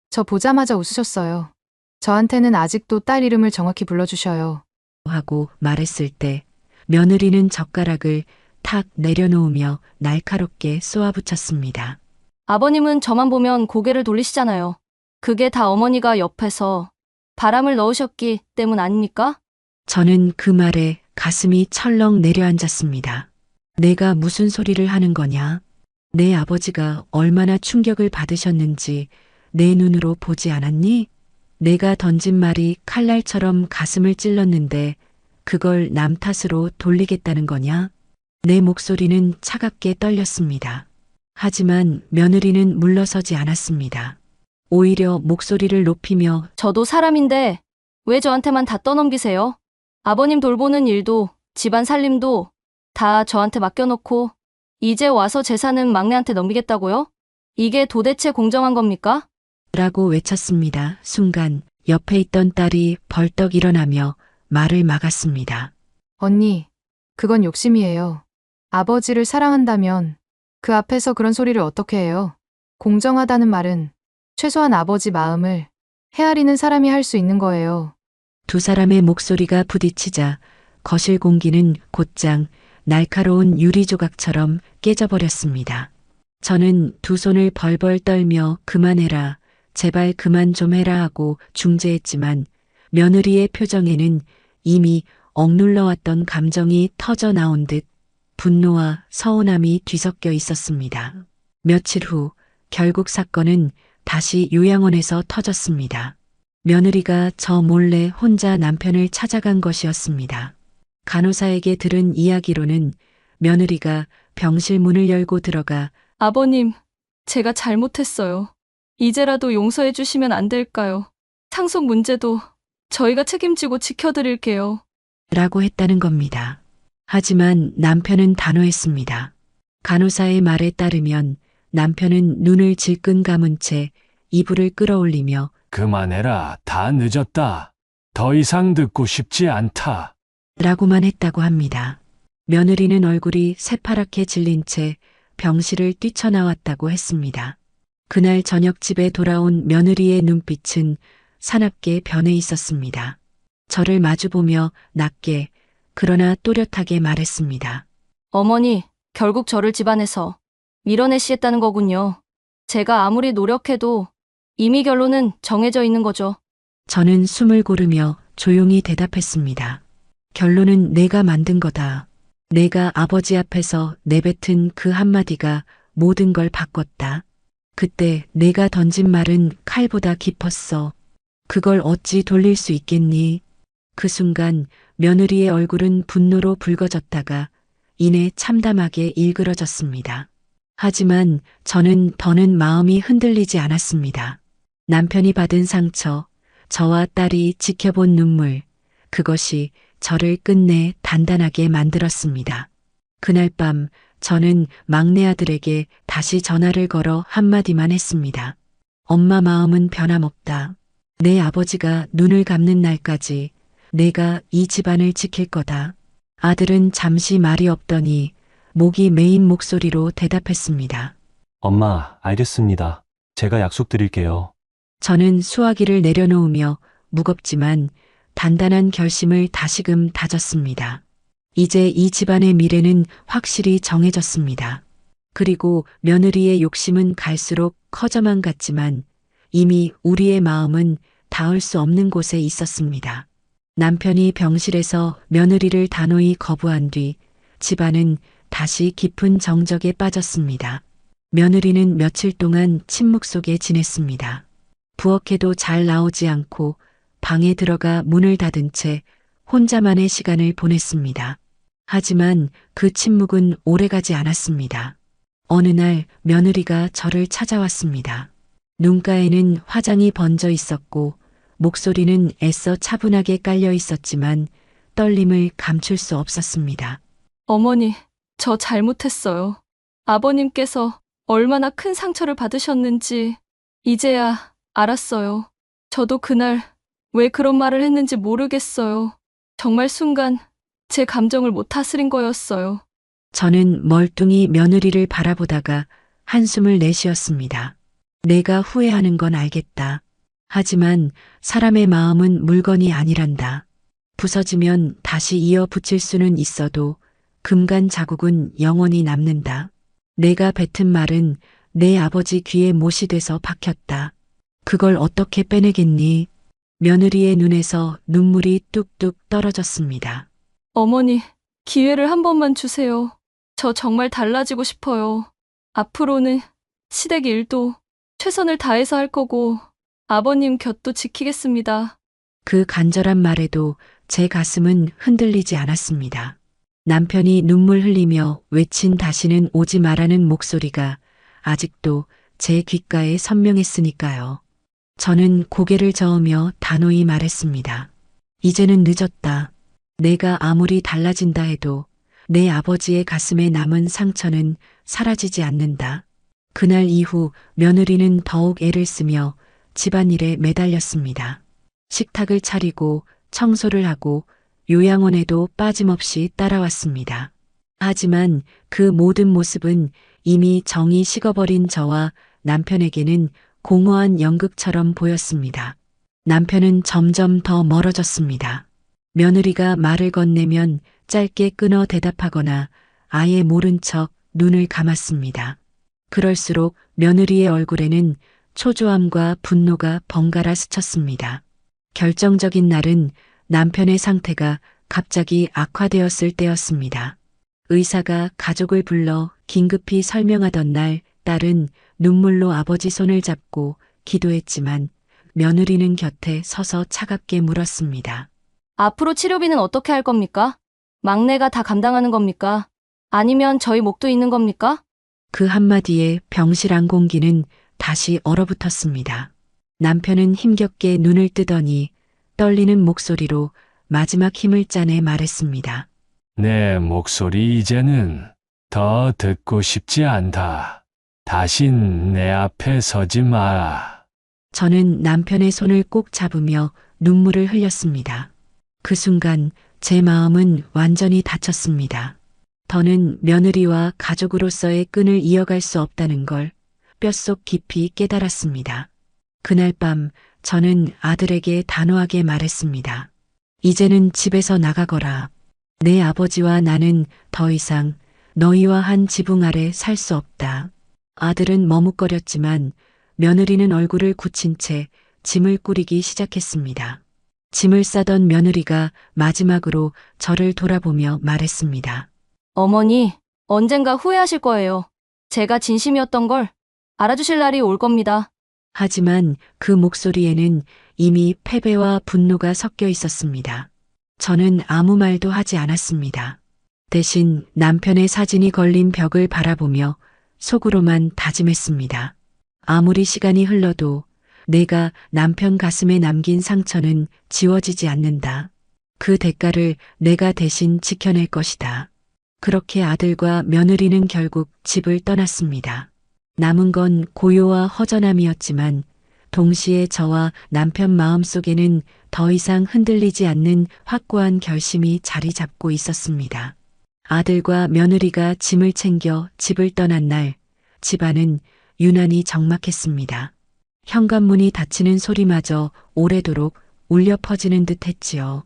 저 보자마자 웃으셨어요. 저한테는 아직도 딸 이름을 정확히 불러주셔요. 하고 말했을 때 며느리는 젓가락을 탁 내려놓으며 날카롭게 쏘아붙였습니다. 아버님은 저만 보면 고개를 돌리시잖아요. 그게 다 어머니가 옆에서 바람을 넣으셨기 때문 아닙니까? 저는 그 말에 가슴이 철렁 내려앉았습니다. 내가 무슨 소리를 하는 거냐? 내 아버지가 얼마나 충격을 받으셨는지 내 눈으로 보지 않았니? 내가 던진 말이 칼날처럼 가슴을 찔렀는데 그걸 남 탓으로 돌리겠다는 거냐? 내 목소리는 차갑게 떨렸습니다. 하지만 며느리는 물러서지 않았습니다. 오히려 목소리를 높이며 저도 사람인데 왜 저한테만 다 떠넘기세요? 아버님 돌보는 일도 집안 살림도 다 저한테 맡겨놓고 이제 와서 재산은 막내한테 넘기겠다고요? 이게 도대체 공정한 겁니까? 라고 외쳤습니다. 순간 옆에 있던 딸이 벌떡 일어나며 말을 막았습니다. 언니, 그건 욕심이에요. 아버지를 사랑한다면 그 앞에서 그런 소리를 어떻게 해요? 공정하다는 말은 최소한 아버지 마음을 헤아리는 사람이 할 수 있는 거예요. 두 사람의 목소리가 부딪히자 거실 공기는 곧장 날카로운 유리 조각처럼 깨져버렸습니다. 저는 두 손을 벌벌 떨며 그만해라, 제발 그만 좀 해라 하고 중재했지만 며느리의 표정에는 이미 억눌러왔던 감정이 터져 나온 듯 분노와 서운함이 뒤섞여 있었습니다. 며칠 후 결국 사건은 다시 요양원에서 터졌습니다. 며느리가 저 몰래 혼자 남편을 찾아간 것이었습니다. 간호사에게 들은 이야기로는 며느리가 병실 문을 열고 들어가 아버님, 제가 잘못했어요. 이제라도 용서해 주시면 안 될까요? 상속 문제도 저희가 책임지고 지켜드릴게요. 라고 했다는 겁니다. 하지만 남편은 단호했습니다. 간호사의 말에 따르면 남편은 눈을 질끈 감은 채 이불을 끌어올리며 그만해라. 다 늦었다. 더 이상 듣고 싶지 않다. 라고만 했다고 합니다. 며느리는 얼굴이 새파랗게 질린 채 병실을 뛰쳐나왔다고 했습니다. 그날 저녁 집에 돌아온 며느리의 눈빛은 사납게 변해 있었습니다. 저를 마주보며 낮게 그러나 또렷하게 말했습니다. 어머니, 결국 저를 집안에서 밀어내시겠다는 거군요. 제가 아무리 노력해도 이미 결론은 정해져 있는 거죠. 저는 숨을 고르며 조용히 대답했습니다. 결론은 내가 만든 거다. 내가 아버지 앞에서 내뱉은 그 한마디가 모든 걸 바꿨다. 그때 내가 던진 말은 칼보다 깊었어. 그걸 어찌 돌릴 수 있겠니? 그 순간 며느리의 얼굴은 분노로 붉어졌다가 이내 참담하게 일그러졌습니다. 하지만 저는 더는 마음이 흔들리지 않았습니다. 남편이 받은 상처, 저와 딸이 지켜본 눈물, 그것이 저를 끝내 단단하게 만들었습니다. 그날 밤 저는 막내 아들에게 다시 전화를 걸어 한마디만 했습니다. 엄마 마음은 변함없다. 내 아버지가 눈을 감는 날까지 내가 이 집안을 지킬 거다. 아들은 잠시 말이 없더니 목이 메인 목소리로 대답했습니다. 엄마, 알겠습니다. 제가 약속드릴게요. 저는 수화기를 내려놓으며 무겁지만 단단한 결심을 다시금 다졌습니다. 이제 이 집안의 미래는 확실히 정해졌습니다. 그리고 며느리의 욕심은 갈수록 커져만 갔지만 이미 우리의 마음은 닿을 수 없는 곳에 있었습니다. 남편이 병실에서 며느리를 단호히 거부한 뒤 집안은 다시 깊은 정적에 빠졌습니다. 며느리는 며칠 동안 침묵 속에 지냈습니다. 부엌에도 잘 나오지 않고 방에 들어가 문을 닫은 채 혼자만의 시간을 보냈습니다. 하지만 그 침묵은 오래가지 않았습니다. 어느 날 며느리가 저를 찾아왔습니다. 눈가에는 화장이 번져 있었고 목소리는 애써 차분하게 깔려 있었지만 떨림을 감출 수 없었습니다. 어머니, 저 잘못했어요. 아버님께서 얼마나 큰 상처를 받으셨는지 이제야 알았어요. 저도 그날 왜 그런 말을 했는지 모르겠어요. 정말 순간 제 감정을 못 다스린 거였어요. 저는 멀뚱히 며느리를 바라보다가 한숨을 내쉬었습니다. 내가 후회하는 건 알겠다. 하지만 사람의 마음은 물건이 아니란다. 부서지면 다시 이어 붙일 수는 있어도 금간 자국은 영원히 남는다. 내가 뱉은 말은 내 아버지 귀에 못이 돼서 박혔다. 그걸 어떻게 빼내겠니? 며느리의 눈에서 눈물이 뚝뚝 떨어졌습니다. 어머니, 기회를 한 번만 주세요. 저 정말 달라지고 싶어요. 앞으로는 시댁 일도 최선을 다해서 할 거고 아버님 곁도 지키겠습니다. 그 간절한 말에도 제 가슴은 흔들리지 않았습니다. 남편이 눈물 흘리며 외친 다시는 오지 말라는 목소리가 아직도 제 귓가에 선명했으니까요. 저는 고개를 저으며 단호히 말했습니다. 이제는 늦었다. 내가 아무리 달라진다 해도 내 아버지의 가슴에 남은 상처는 사라지지 않는다. 그날 이후 며느리는 더욱 애를 쓰며 집안일에 매달렸습니다. 식탁을 차리고 청소를 하고 요양원에도 빠짐없이 따라왔습니다. 하지만 그 모든 모습은 이미 정이 식어버린 저와 남편에게는 공허한 연극처럼 보였습니다. 남편은 점점 더 멀어졌습니다. 며느리가 말을 건네면 짧게 끊어 대답하거나 아예 모른 척 눈을 감았습니다. 그럴수록 며느리의 얼굴에는 초조함과 분노가 번갈아 스쳤습니다. 결정적인 날은 남편의 상태가 갑자기 악화되었을 때였습니다. 의사가 가족을 불러 긴급히 설명하던 날 딸은 눈물로 아버지 손을 잡고 기도했지만 며느리는 곁에 서서 차갑게 물었습니다. 앞으로 치료비는 어떻게 할 겁니까? 막내가 다 감당하는 겁니까? 아니면 저희 목도 있는 겁니까? 그 한마디에 병실 안 공기는 다시 얼어붙었습니다. 남편은 힘겹게 눈을 뜨더니 떨리는 목소리로 마지막 힘을 짜내 말했습니다. 내 목소리 이제는 더 듣고 싶지 않다. 다신 내 앞에 서지 마라. 저는 남편의 손을 꼭 잡으며 눈물을 흘렸습니다. 그 순간 제 마음은 완전히 닫혔습니다. 더는 며느리와 가족으로서의 끈을 이어갈 수 없다는 걸 뼛속 깊이 깨달았습니다. 그날 밤 저는 아들에게 단호하게 말했습니다. 이제는 집에서 나가거라. 내 아버지와 나는 더 이상 너희와 한 지붕 아래 살 수 없다. 아들은 머뭇거렸지만 며느리는 얼굴을 굳힌 채 짐을 꾸리기 시작했습니다. 짐을 싸던 며느리가 마지막으로 저를 돌아보며 말했습니다. 어머니, 언젠가 후회하실 거예요. 제가 진심이었던 걸 알아주실 날이 올 겁니다. 하지만 그 목소리에는 이미 패배와 분노가 섞여 있었습니다. 저는 아무 말도 하지 않았습니다. 대신 남편의 사진이 걸린 벽을 바라보며 속으로만 다짐했습니다. 아무리 시간이 흘러도 내가 남편 가슴에 남긴 상처는 지워지지 않는다. 그 대가를 내가 대신 지켜낼 것이다. 그렇게 아들과 며느리는 결국 집을 떠났습니다. 남은 건 고요와 허전함이었지만 동시에 저와 남편 마음속에는 더 이상 흔들리지 않는 확고한 결심이 자리 잡고 있었습니다. 아들과 며느리가 짐을 챙겨 집을 떠난 날, 집안은 유난히 적막했습니다. 현관문이 닫히는 소리마저 오래도록 울려 퍼지는 듯 했지요.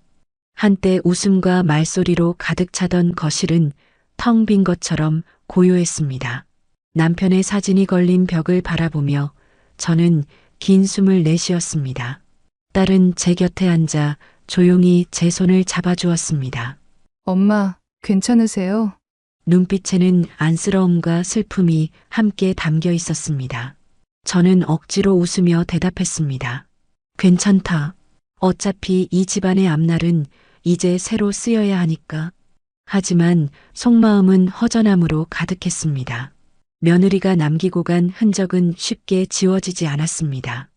한때 웃음과 말소리로 가득 차던 거실은 텅 빈 것처럼 고요했습니다. 남편의 사진이 걸린 벽을 바라보며 저는 긴 숨을 내쉬었습니다. 딸은 제 곁에 앉아 조용히 제 손을 잡아주었습니다. 엄마, 괜찮으세요? 눈빛에는 안쓰러움과 슬픔이 함께 담겨 있었습니다. 저는 억지로 웃으며 대답했습니다. 괜찮다. 어차피 이 집안의 앞날은 이제 새로 쓰여야 하니까. 하지만 속마음은 허전함으로 가득했습니다. 며느리가 남기고 간 흔적은 쉽게 지워지지 않았습니다.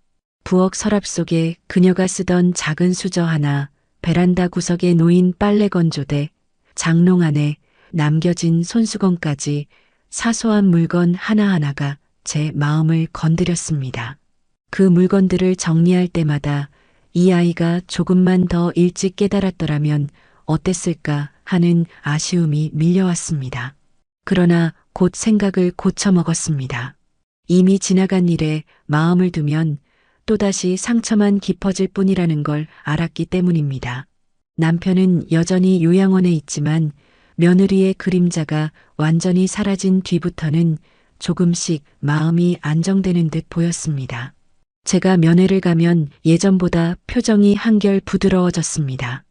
부엌 서랍 속에 그녀가 쓰던 작은 수저 하나, 베란다 구석에 놓인 빨래 건조대, 장롱 안에 남겨진 손수건까지 사소한 물건 하나하나가 제 마음을 건드렸습니다. 그 물건들을 정리할 때마다 이 아이가 조금만 더 일찍 깨달았더라면 어땠을까 하는 아쉬움이 밀려왔습니다. 그러나 곧 생각을 고쳐먹었습니다. 이미 지나간 일에 마음을 두면 또다시 상처만 깊어질 뿐이라는 걸 알았기 때문입니다. 남편은 여전히 요양원에 있지만 며느리의 그림자가 완전히 사라진 뒤부터는 조금씩 마음이 안정되는 듯 보였습니다. 제가 면회를 가면 예전보다 표정이 한결 부드러워졌습니다.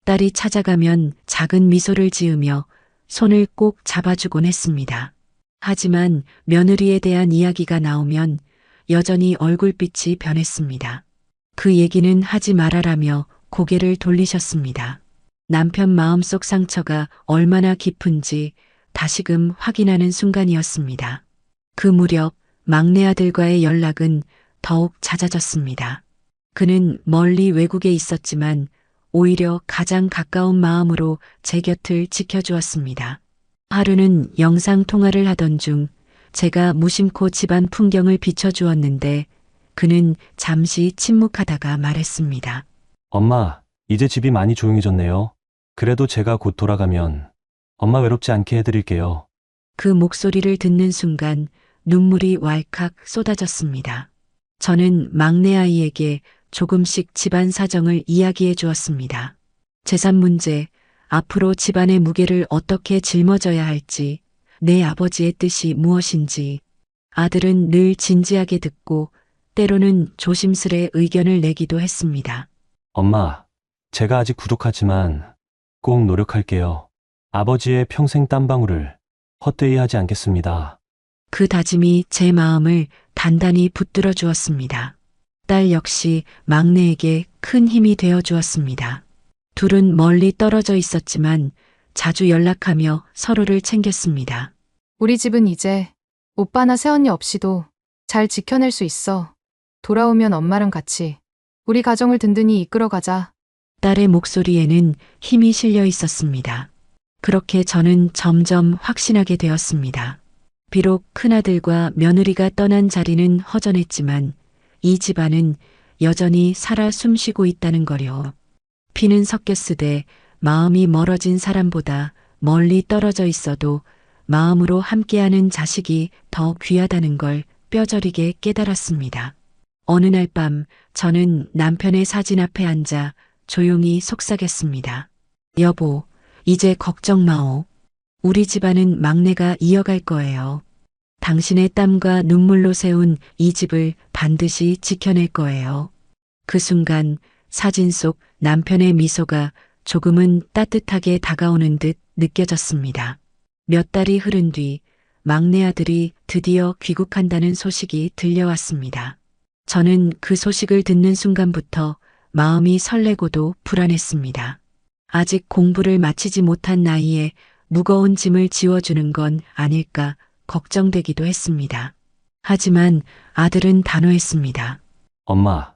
딸이 찾아가면 작은 미소를 지으며 손을 꼭 잡아주곤 했습니다. 하지만 며느리에 대한 이야기가 나오면 여전히 얼굴빛이 변했습니다. 그 얘기는 하지 말아라며 고개를 돌리셨습니다. 남편 마음속 상처가 얼마나 깊은지 다시금 확인하는 순간이었습니다. 그 무렵 막내 아들과의 연락은 더욱 잦아졌습니다. 그는 멀리 외국에 있었지만 오히려 가장 가까운 마음으로 제 곁을 지켜주었습니다. 하루는 영상 통화를 하던 중 제가 무심코 집안 풍경을 비춰주었는데 그는 잠시 침묵하다가 말했습니다. 엄마, 이제 집이 많이 조용해졌네요. 그래도 제가 곧 돌아가면 엄마 외롭지 않게 해드릴게요. 그 목소리를 듣는 순간 눈물이 왈칵 쏟아졌습니다. 저는 막내 아이에게 조금씩 집안 사정을 이야기해 주었습니다. 재산 문제, 앞으로 집안의 무게를 어떻게 짊어져야 할지, 내 아버지의 뜻이 무엇인지. 아들은 늘 진지하게 듣고 때로는 조심스레 의견을 내기도 했습니다. 엄마, 제가 아직 부족하지만 꼭 노력할게요. 아버지의 평생 땀방울을 헛되이 하지 않겠습니다. 그 다짐이 제 마음을 단단히 붙들어 주었습니다. 딸 역시 막내에게 큰 힘이 되어 주었습니다. 둘은 멀리 떨어져 있었지만 자주 연락하며 서로를 챙겼습니다. 우리 집은 이제 오빠나 새언니 없이도 잘 지켜낼 수 있어. 돌아오면 엄마랑 같이 우리 가정을 든든히 이끌어가자. 딸의 목소리에는 힘이 실려 있었습니다. 그렇게 저는 점점 확신하게 되었습니다. 비록 큰아들과 며느리가 떠난 자리는 허전했지만 이 집안은 여전히 살아 숨쉬고 있다는 거요. 피는 섞였으되 마음이 멀어진 사람보다 멀리 떨어져 있어도 마음으로 함께하는 자식이 더 귀하다는 걸 뼈저리게 깨달았습니다. 어느 날 밤 저는 남편의 사진 앞에 앉아 조용히 속삭였습니다. 여보, 이제 걱정 마오. 우리 집안은 막내가 이어갈 거예요. 당신의 땀과 눈물로 세운 이 집을 반드시 지켜낼 거예요. 그 순간 사진 속 남편의 미소가 조금은 따뜻하게 다가오는 듯 느껴졌습니다. 몇 달이 흐른 뒤 막내 아들이 드디어 귀국한다는 소식이 들려왔습니다. 저는 그 소식을 듣는 순간부터 마음이 설레고도 불안했습니다. 아직 공부를 마치지 못한 나이에 무거운 짐을 지워주는 건 아닐까 걱정되기도 했습니다. 하지만 아들은 단호했습니다. 엄마,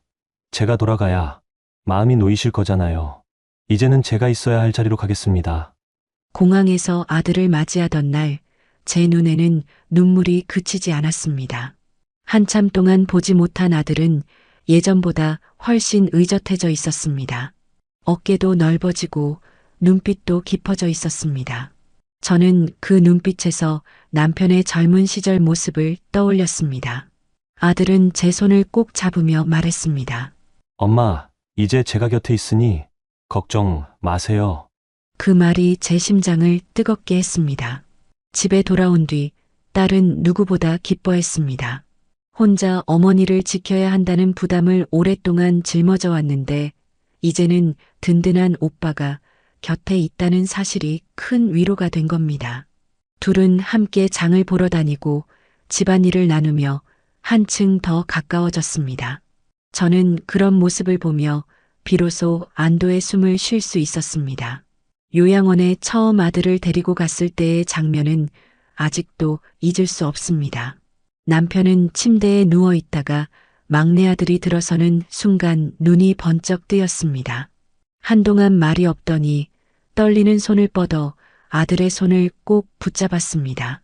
제가 돌아가야 마음이 놓이실 거잖아요. 이제는 제가 있어야 할 자리로 가겠습니다. 공항에서 아들을 맞이하던 날, 제 눈에는 눈물이 그치지 않았습니다. 한참 동안 보지 못한 아들은 예전보다 훨씬 의젓해져 있었습니다. 어깨도 넓어지고 눈빛도 깊어져 있었습니다. 저는 그 눈빛에서 남편의 젊은 시절 모습을 떠올렸습니다. 아들은 제 손을 꼭 잡으며 말했습니다. 엄마, 이제 제가 곁에 있으니 걱정 마세요. 그 말이 제 심장을 뜨겁게 했습니다. 집에 돌아온 뒤 딸은 누구보다 기뻐했습니다. 혼자 어머니를 지켜야 한다는 부담을 오랫동안 짊어져 왔는데 이제는 든든한 오빠가 곁에 있다는 사실이 큰 위로가 된 겁니다. 둘은 함께 장을 보러 다니고 집안일을 나누며 한층 더 가까워졌습니다. 저는 그런 모습을 보며 비로소 안도의 숨을 쉴 수 있었습니다. 요양원에 처음 아들을 데리고 갔을 때의 장면은 아직도 잊을 수 없습니다. 남편은 침대에 누워 있다가 막내 아들이 들어서는 순간 눈이 번쩍 뜨였습니다. 한동안 말이 없더니 떨리는 손을 뻗어 아들의 손을 꼭 붙잡았습니다.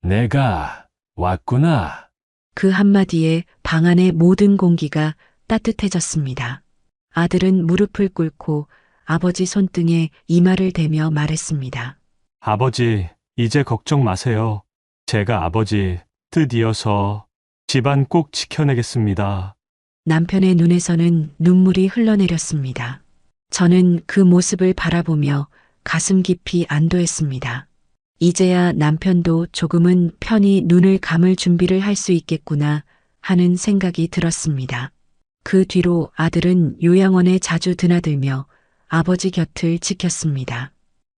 내가 왔구나. 그 한마디에 방 안의 모든 공기가 따뜻해졌습니다. 아들은 무릎을 꿇고 아버지 손등에 이마를 대며 말했습니다. 아버지, 이제 걱정 마세요. 제가 아버지 뜻 이어서 집안 꼭 지켜내겠습니다. 남편의 눈에서는 눈물이 흘러내렸습니다. 저는 그 모습을 바라보며 가슴 깊이 안도했습니다. 이제야 남편도 조금은 편히 눈을 감을 준비를 할 수 있겠구나 하는 생각이 들었습니다. 그 뒤로 아들은 요양원에 자주 드나들며 아버지 곁을 지켰습니다.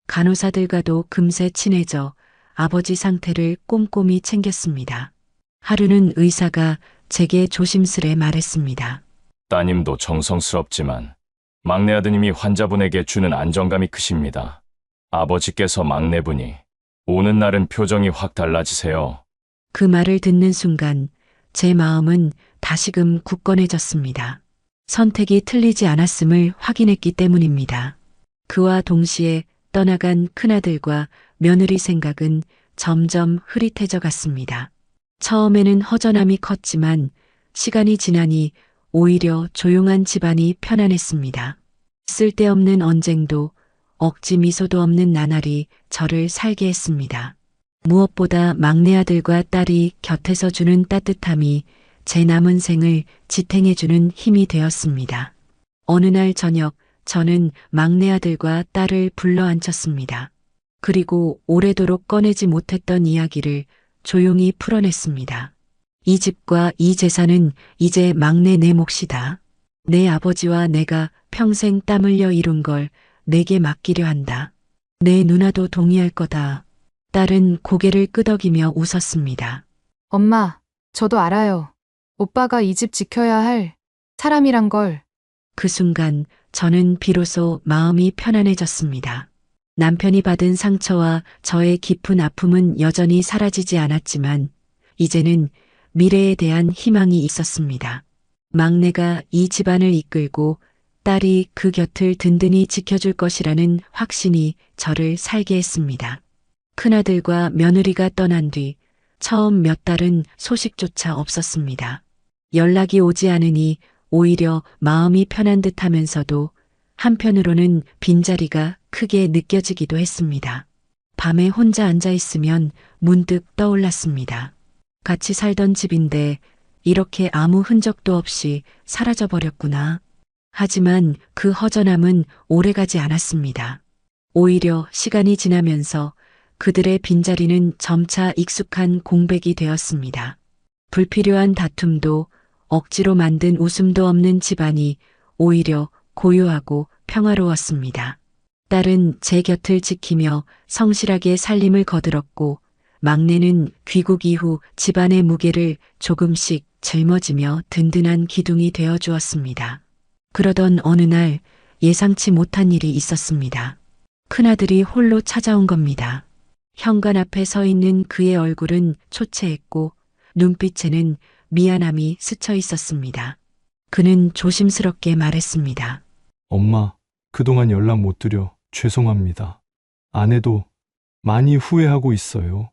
간호사들과도 금세 친해져 아버지 상태를 꼼꼼히 챙겼습니다. 하루는 의사가 제게 조심스레 말했습니다. 따님도 정성스럽지만 막내 아드님이 환자분에게 주는 안정감이 크십니다. 아버지께서 막내분이 오는 날은 표정이 확 달라지세요. 그 말을 듣는 순간 제 마음은 다시금 굳건해졌습니다. 선택이 틀리지 않았음을 확인했기 때문입니다. 그와 동시에 떠나간 큰아들과 며느리 생각은 점점 흐릿해져 갔습니다. 처음에는 허전함이 컸지만 시간이 지나니 오히려 조용한 집안이 편안했습니다. 쓸데없는 언쟁도 억지 미소도 없는 나날이 저를 살게 했습니다. 무엇보다 막내 아들과 딸이 곁에서 주는 따뜻함이 제 남은 생을 지탱해주는 힘이 되었습니다. 어느 날 저녁 저는 막내 아들과 딸을 불러 앉혔습니다. 그리고 오래도록 꺼내지 못했던 이야기를 조용히 풀어냈습니다. 이 집과 이 재산은 이제 막내 내 몫이다. 내 아버지와 내가 평생 땀 흘려 이룬 걸 내게 맡기려 한다. 내 누나도 동의할 거다. 딸은 고개를 끄덕이며 웃었습니다. 엄마, 저도 알아요. 오빠가 이 집 지켜야 할 사람이란 걸. 그 순간 저는 비로소 마음이 편안해졌습니다. 남편이 받은 상처와 저의 깊은 아픔은 여전히 사라지지 않았지만 이제는 미래에 대한 희망이 있었습니다. 막내가 이 집안을 이끌고 딸이 그 곁을 든든히 지켜줄 것이라는 확신이 저를 살게 했습니다. 큰아들과 며느리가 떠난 뒤 처음 몇 달은 소식조차 없었습니다. 연락이 오지 않으니 오히려 마음이 편한 듯 하면서도 한편으로는 빈자리가 크게 느껴지기도 했습니다. 밤에 혼자 앉아 있으면 문득 떠올랐습니다. 같이 살던 집인데 이렇게 아무 흔적도 없이 사라져버렸구나. 하지만 그 허전함은 오래가지 않았습니다. 오히려 시간이 지나면서 그들의 빈자리는 점차 익숙한 공백이 되었습니다. 불필요한 다툼도 억지로 만든 웃음도 없는 집안이 오히려 고요하고 평화로웠습니다. 딸은 제 곁을 지키며 성실하게 살림을 거들었고 막내는 귀국 이후 집안의 무게를 조금씩 짊어지며 든든한 기둥이 되어 주었습니다. 그러던 어느 날 예상치 못한 일이 있었습니다. 큰아들이 홀로 찾아온 겁니다. 현관 앞에 서 있는 그의 얼굴은 초췌했고 눈빛에는 미안함이 스쳐 있었습니다. 그는 조심스럽게 말했습니다. 엄마, 그동안 연락 못 드려 죄송합니다. 아내도 많이 후회하고 있어요.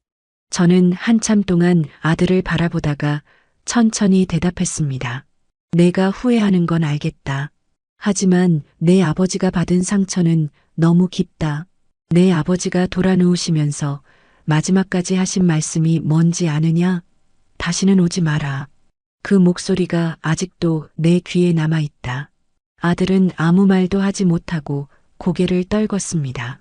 저는 한참 동안 아들을 바라보다가 천천히 대답했습니다. 내가 후회하는 건 알겠다. 하지만 내 아버지가 받은 상처는 너무 깊다. 내 아버지가 돌아 누우시면서 마지막까지 하신 말씀이 뭔지 아느냐? 다시는 오지 마라. 그 목소리가 아직도 내 귀에 남아 있다. 아들은 아무 말도 하지 못하고 고개를 떨궜습니다.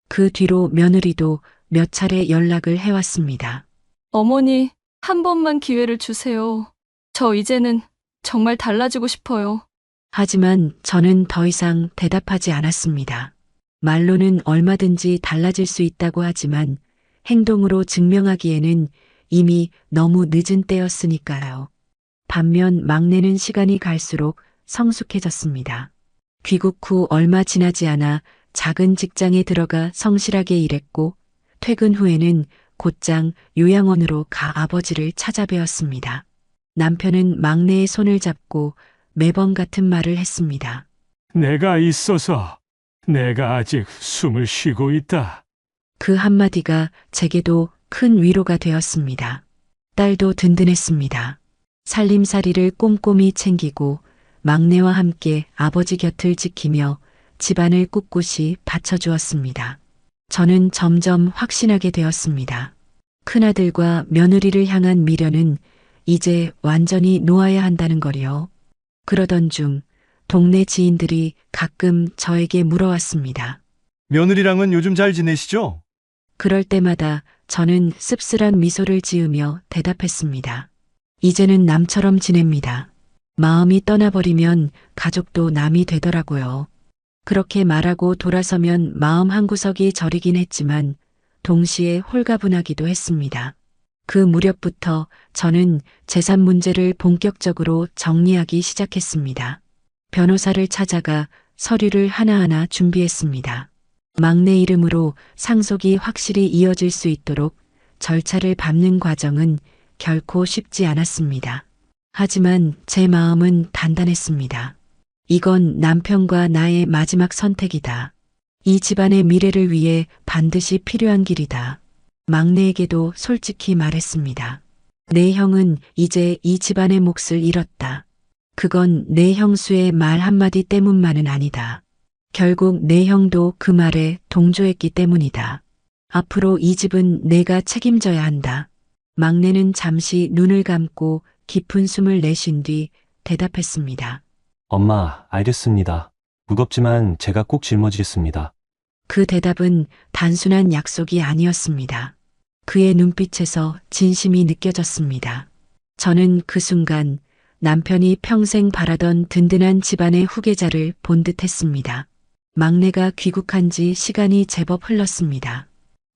그 뒤로 며느리도 몇 차례 연락을 해왔습니다. 어머니, 한 번만 기회를 주세요. 저 이제는 정말 달라지고 싶어요. 하지만 저는 더 이상 대답하지 않았습니다. 말로는 얼마든지 달라질 수 있다고 하지만 행동으로 증명하기에는 이미 너무 늦은 때였으니까요. 반면 막내는 시간이 갈수록 성숙해졌습니다. 귀국 후 얼마 지나지 않아 작은 직장에 들어가 성실하게 일했고 퇴근 후에는 곧장 요양원으로 가 아버지를 찾아뵈었습니다. 남편은 막내의 손을 잡고 매번 같은 말을 했습니다. 내가 있어서 내가 아직 숨을 쉬고 있다. 그 한마디가 제게도 큰 위로가 되었습니다. 딸도 든든했습니다. 살림살이를 꼼꼼히 챙기고 막내와 함께 아버지 곁을 지키며 집안을 꿋꿋이 받쳐주었습니다. 저는 점점 확신하게 되었습니다. 큰아들과 며느리를 향한 미련은 이제 완전히 놓아야 한다는 거리요. 그러던 중 동네 지인들이 가끔 저에게 물어왔습니다. 며느리랑은 요즘 잘 지내시죠? 그럴 때마다 저는 씁쓸한 미소를 지으며 대답했습니다. 이제는 남처럼 지냅니다. 마음이 떠나버리면 가족도 남이 되더라고요. 그렇게 말하고 돌아서면 마음 한구석이 저리긴 했지만 동시에 홀가분하기도 했습니다. 그 무렵부터 저는 재산 문제를 본격적으로 정리하기 시작했습니다. 변호사를 찾아가 서류를 하나하나 준비했습니다. 막내 이름으로 상속이 확실히 이어질 수 있도록 절차를 밟는 과정은 결코 쉽지 않았습니다. 하지만 제 마음은 단단했습니다. 이건 남편과 나의 마지막 선택이다. 이 집안의 미래를 위해 반드시 필요한 길이다. 막내에게도 솔직히 말했습니다. 내 형은 이제 이 집안의 몫을 잃었다. 그건 내 형수의 말 한마디 때문만은 아니다. 결국 내 형도 그 말에 동조했기 때문이다. 앞으로 이 집은 내가 책임져야 한다. 막내는 잠시 눈을 감고 깊은 숨을 내쉰 뒤 대답했습니다. 엄마, 알겠습니다. 무겁지만 제가 꼭 짊어지겠습니다. 그 대답은 단순한 약속이 아니었습니다. 그의 눈빛에서 진심이 느껴졌습니다. 저는 그 순간 남편이 평생 바라던 든든한 집안의 후계자를 본 듯했습니다. 막내가 귀국한 지 시간이 제법 흘렀습니다.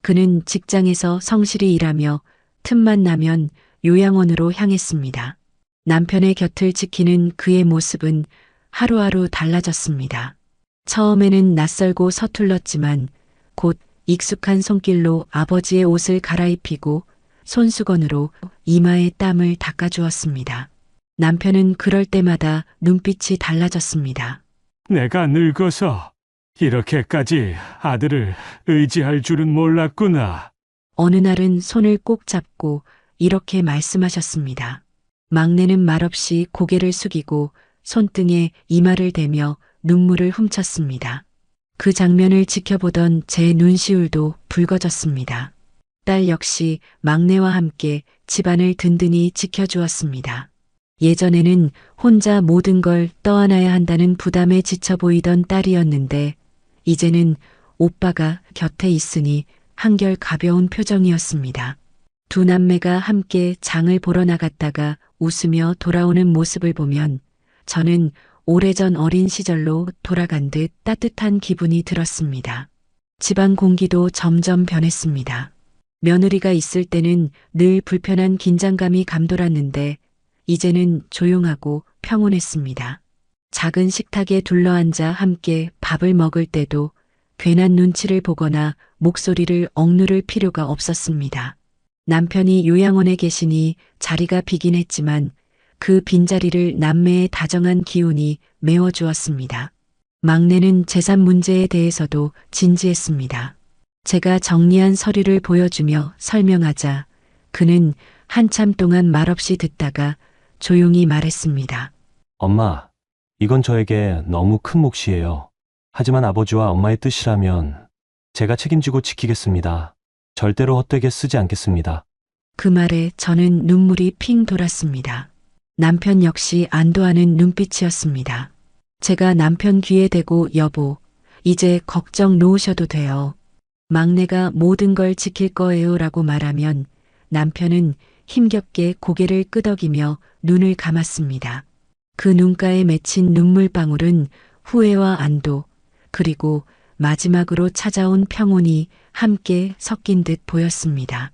그는 직장에서 성실히 일하며 틈만 나면 요양원으로 향했습니다. 남편의 곁을 지키는 그의 모습은 하루하루 달라졌습니다. 처음에는 낯설고 서툴렀지만 곧 익숙한 손길로 아버지의 옷을 갈아입히고 손수건으로 이마에 땀을 닦아주었습니다. 남편은 그럴 때마다 눈빛이 달라졌습니다. 내가 늙어서 이렇게까지 아들을 의지할 줄은 몰랐구나. 어느 날은 손을 꼭 잡고 이렇게 말씀하셨습니다. 막내는 말없이 고개를 숙이고 손등에 이마를 대며 눈물을 훔쳤습니다. 그 장면을 지켜보던 제 눈시울도 붉어졌습니다. 딸 역시 막내와 함께 집안을 든든히 지켜주었습니다. 예전에는 혼자 모든 걸 떠안아야 한다는 부담에 지쳐 보이던 딸이었는데 이제는 오빠가 곁에 있으니 한결 가벼운 표정이었습니다. 두 남매가 함께 장을 보러 나갔다가 웃으며 돌아오는 모습을 보면 저는 오래전 어린 시절로 돌아간 듯 따뜻한 기분이 들었습니다. 집안 공기도 점점 변했습니다. 며느리가 있을 때는 늘 불편한 긴장감이 감돌았는데 이제는 조용하고 평온했습니다. 작은 식탁에 둘러앉아 함께 밥을 먹을 때도 괜한 눈치를 보거나 목소리를 억누를 필요가 없었습니다. 남편이 요양원에 계시니 자리가 비긴 했지만 그 빈자리를 남매의 다정한 기운이 메워주었습니다. 막내는 재산 문제에 대해서도 진지했습니다. 제가 정리한 서류를 보여주며 설명하자 그는 한참 동안 말없이 듣다가 조용히 말했습니다. 엄마, 이건 저에게 너무 큰 몫이에요. 하지만 아버지와 엄마의 뜻이라면 제가 책임지고 지키겠습니다. 절대로 헛되게 쓰지 않겠습니다. 그 말에 저는 눈물이 핑 돌았습니다. 남편 역시 안도하는 눈빛이었습니다. 제가 남편 귀에 대고 여보, 이제 걱정 놓으셔도 돼요. 막내가 모든 걸 지킬 거예요 라고 말하면 남편은 힘겹게 고개를 끄덕이며 눈을 감았습니다. 그 눈가에 맺힌 눈물방울은 후회와 안도, 그리고 마지막으로 찾아온 평온이 함께 섞인 듯 보였습니다.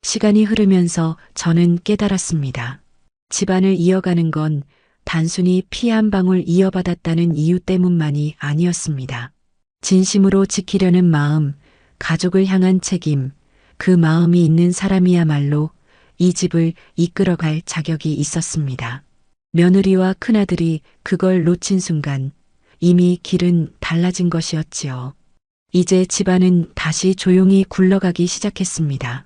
시간이 흐르면서 저는 깨달았습니다. 집안을 이어가는 건 단순히 피 한 방울 이어받았다는 이유 때문만이 아니었습니다. 진심으로 지키려는 마음, 가족을 향한 책임, 그 마음이 있는 사람이야말로 이 집을 이끌어갈 자격이 있었습니다. 며느리와 큰아들이 그걸 놓친 순간 이미 길은 달라진 것이었지요. 이제 집안은 다시 조용히 굴러가기 시작했습니다.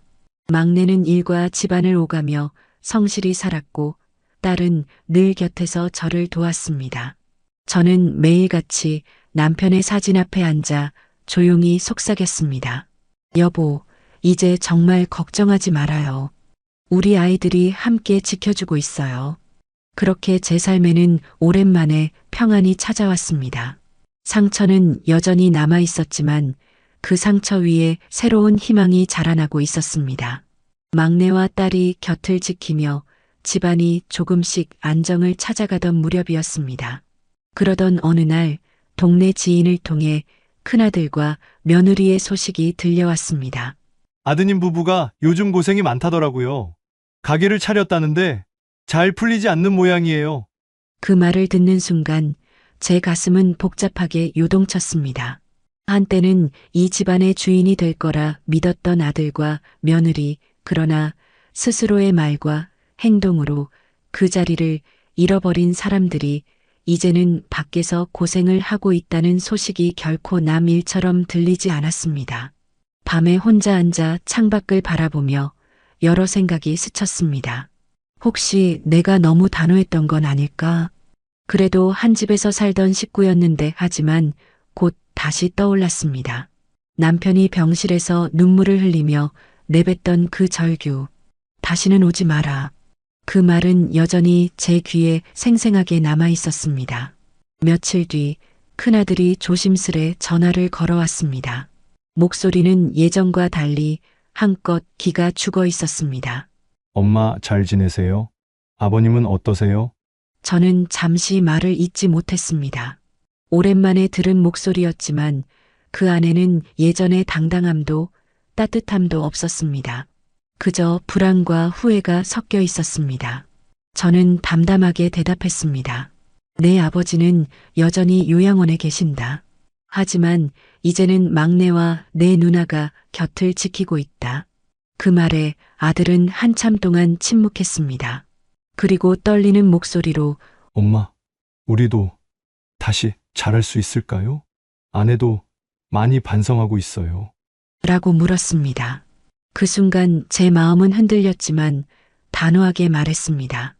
막내는 일과 집안을 오가며 성실히 살았고 딸은 늘 곁에서 저를 도왔습니다. 저는 매일같이 남편의 사진 앞에 앉아 조용히 속삭였습니다. 여보, 이제 정말 걱정하지 말아요. 우리 아이들이 함께 지켜주고 있어요. 그렇게 제 삶에는 오랜만에 평안이 찾아왔습니다. 상처는 여전히 남아 있었지만 그 상처 위에 새로운 희망이 자라나고 있었습니다. 막내와 딸이 곁을 지키며 집안이 조금씩 안정을 찾아가던 무렵이었습니다. 그러던 어느 날 동네 지인을 통해 큰아들과 며느리의 소식이 들려왔습니다. 아드님 부부가 요즘 고생이 많다더라고요. 가게를 차렸다는데 잘 풀리지 않는 모양이에요. 그 말을 듣는 순간 제 가슴은 복잡하게 요동쳤습니다. 한때는 이 집안의 주인이 될 거라 믿었던 아들과 며느리, 그러나 스스로의 말과 행동으로 그 자리를 잃어버린 사람들이 이제는 밖에서 고생을 하고 있다는 소식이 결코 남 일처럼 들리지 않았습니다. 밤에 혼자 앉아 창밖을 바라보며 여러 생각이 스쳤습니다. 혹시 내가 너무 단호했던 건 아닐까? 그래도 한 집에서 살던 식구였는데 하지만 곧 다시 떠올랐습니다. 남편이 병실에서 눈물을 흘리며 내뱉던 그 절규. 다시는 오지 마라. 그 말은 여전히 제 귀에 생생하게 남아 있었습니다. 며칠 뒤 큰아들이 조심스레 전화를 걸어왔습니다. 목소리는 예전과 달리 한껏 기가 죽어 있었습니다. 엄마 잘 지내세요? 아버님은 어떠세요? 저는 잠시 말을 잇지 못했습니다. 오랜만에 들은 목소리였지만 그 안에는 예전의 당당함도 따뜻함도 없었습니다. 그저 불안과 후회가 섞여 있었습니다. 저는 담담하게 대답했습니다. 내 아버지는 여전히 요양원에 계신다. 하지만 이제는 막내와 내 누나가 곁을 지키고 있다. 그 말에 아들은 한참 동안 침묵했습니다. 그리고 떨리는 목소리로 엄마, 우리도 다시 잘할 수 있을까요? 아내도 많이 반성하고 있어요. 라고 물었습니다. 그 순간 제 마음은 흔들렸지만 단호하게 말했습니다.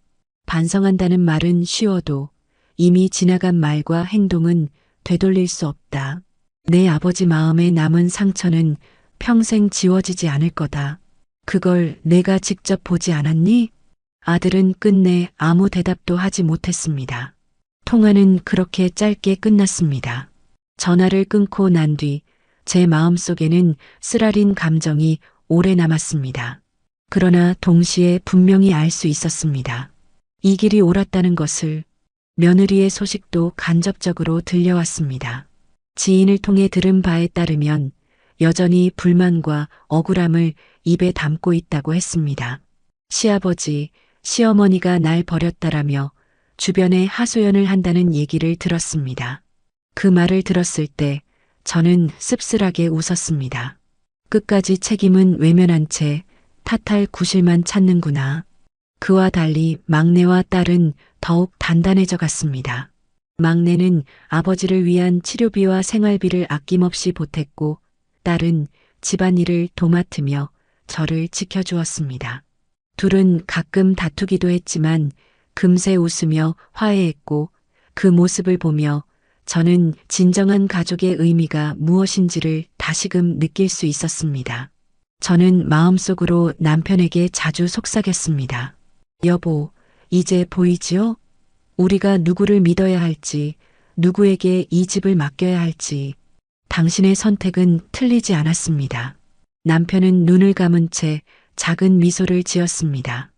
반성한다는 말은 쉬워도 이미 지나간 말과 행동은 되돌릴 수 없다. 내 아버지 마음에 남은 상처는 평생 지워지지 않을 거다. 그걸 내가 직접 보지 않았니? 아들은 끝내 아무 대답도 하지 못했습니다. 통화는 그렇게 짧게 끝났습니다. 전화를 끊고 난 뒤 제 마음속에는 쓰라린 감정이 오래 남았습니다. 그러나 동시에 분명히 알 수 있었습니다. 이 길이 옳았다는 것을. 며느리의 소식도 간접적으로 들려왔습니다. 지인을 통해 들은 바에 따르면 여전히 불만과 억울함을 입에 담고 있다고 했습니다. 시아버지, 시어머니가 날 버렸다라며 주변에 하소연을 한다는 얘기를 들었습니다. 그 말을 들었을 때 저는 씁쓸하게 웃었습니다. 끝까지 책임은 외면한 채 탓할 구실만 찾는구나. 그와 달리 막내와 딸은 더욱 단단해져 갔습니다. 막내는 아버지를 위한 치료비와 생활비를 아낌없이 보탰고 딸은 집안일을 도맡으며 저를 지켜주었습니다. 둘은 가끔 다투기도 했지만 금세 웃으며 화해했고 그 모습을 보며 저는 진정한 가족의 의미가 무엇인지를 다시금 느낄 수 있었습니다. 저는 마음속으로 남편에게 자주 속삭였습니다. 여보, 이제 보이지요? 우리가 누구를 믿어야 할지, 누구에게 이 집을 맡겨야 할지, 당신의 선택은 틀리지 않았습니다. 남편은 눈을 감은 채 작은 미소를 지었습니다.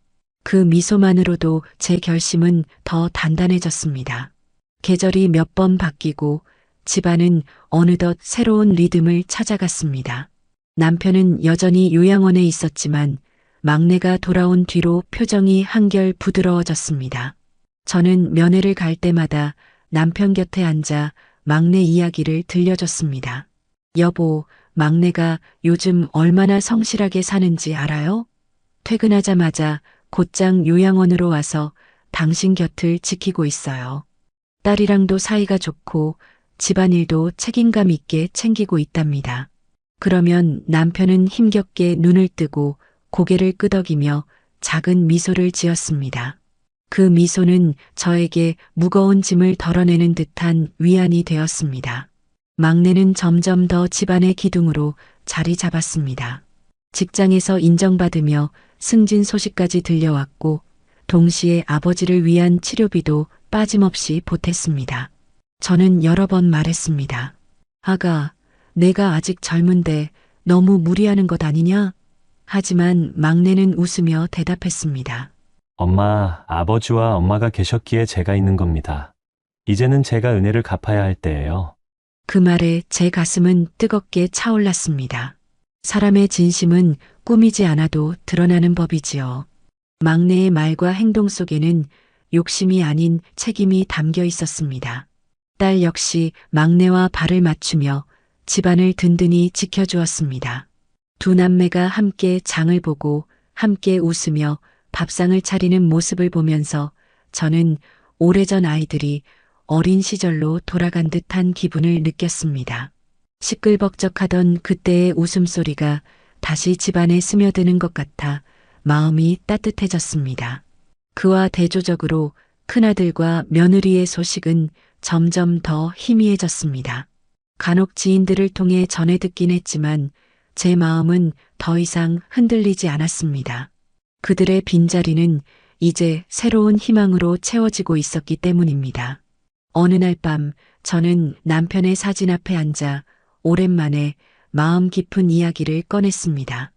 그 미소만으로도 제 결심은 더 단단해졌습니다. 계절이 몇 번 바뀌고 집안은 어느덧 새로운 리듬을 찾아갔습니다. 남편은 여전히 요양원에 있었지만 막내가 돌아온 뒤로 표정이 한결 부드러워졌습니다. 저는 면회를 갈 때마다 남편 곁에 앉아 막내 이야기를 들려줬습니다. 여보, 막내가 요즘 얼마나 성실하게 사는지 알아요? 퇴근하자마자 곧장 요양원으로 와서 당신 곁을 지키고 있어요. 딸이랑도 사이가 좋고 집안일도 책임감 있게 챙기고 있답니다. 그러면 남편은 힘겹게 눈을 뜨고 고개를 끄덕이며 작은 미소를 지었습니다. 그 미소는 저에게 무거운 짐을 덜어내는 듯한 위안이 되었습니다. 막내는 점점 더 집안의 기둥으로 자리 잡았습니다. 직장에서 인정받으며 승진 소식까지 들려왔고 동시에 아버지를 위한 치료비도 빠짐없이 보탰습니다. 저는 여러 번 말했습니다. 아가, 내가 아직 젊은데 너무 무리하는 것 아니냐? 하지만 막내는 웃으며 대답했습니다. 엄마, 아버지와 엄마가 계셨기에 제가 있는 겁니다. 이제는 제가 은혜를 갚아야 할 때예요. 그 말에 제 가슴은 뜨겁게 차올랐습니다. 사람의 진심은 꾸미지 않아도 드러나는 법이지요. 막내의 말과 행동 속에는 욕심이 아닌 책임이 담겨 있었습니다. 딸 역시 막내와 발을 맞추며 집안을 든든히 지켜주었습니다. 두 남매가 함께 장을 보고 함께 웃으며 밥상을 차리는 모습을 보면서 저는 오래전 아이들이 어린 시절로 돌아간 듯한 기분을 느꼈습니다. 시끌벅적하던 그때의 웃음소리가 다시 집안에 스며드는 것 같아 마음이 따뜻해졌습니다. 그와 대조적으로 큰아들과 며느리의 소식은 점점 더 희미해졌습니다. 간혹 지인들을 통해 전해 듣긴 했지만 제 마음은 더 이상 흔들리지 않았습니다. 그들의 빈자리는 이제 새로운 희망으로 채워지고 있었기 때문입니다. 어느 날 밤 저는 남편의 사진 앞에 앉아 오랜만에 마음 깊은 이야기를 꺼냈습니다.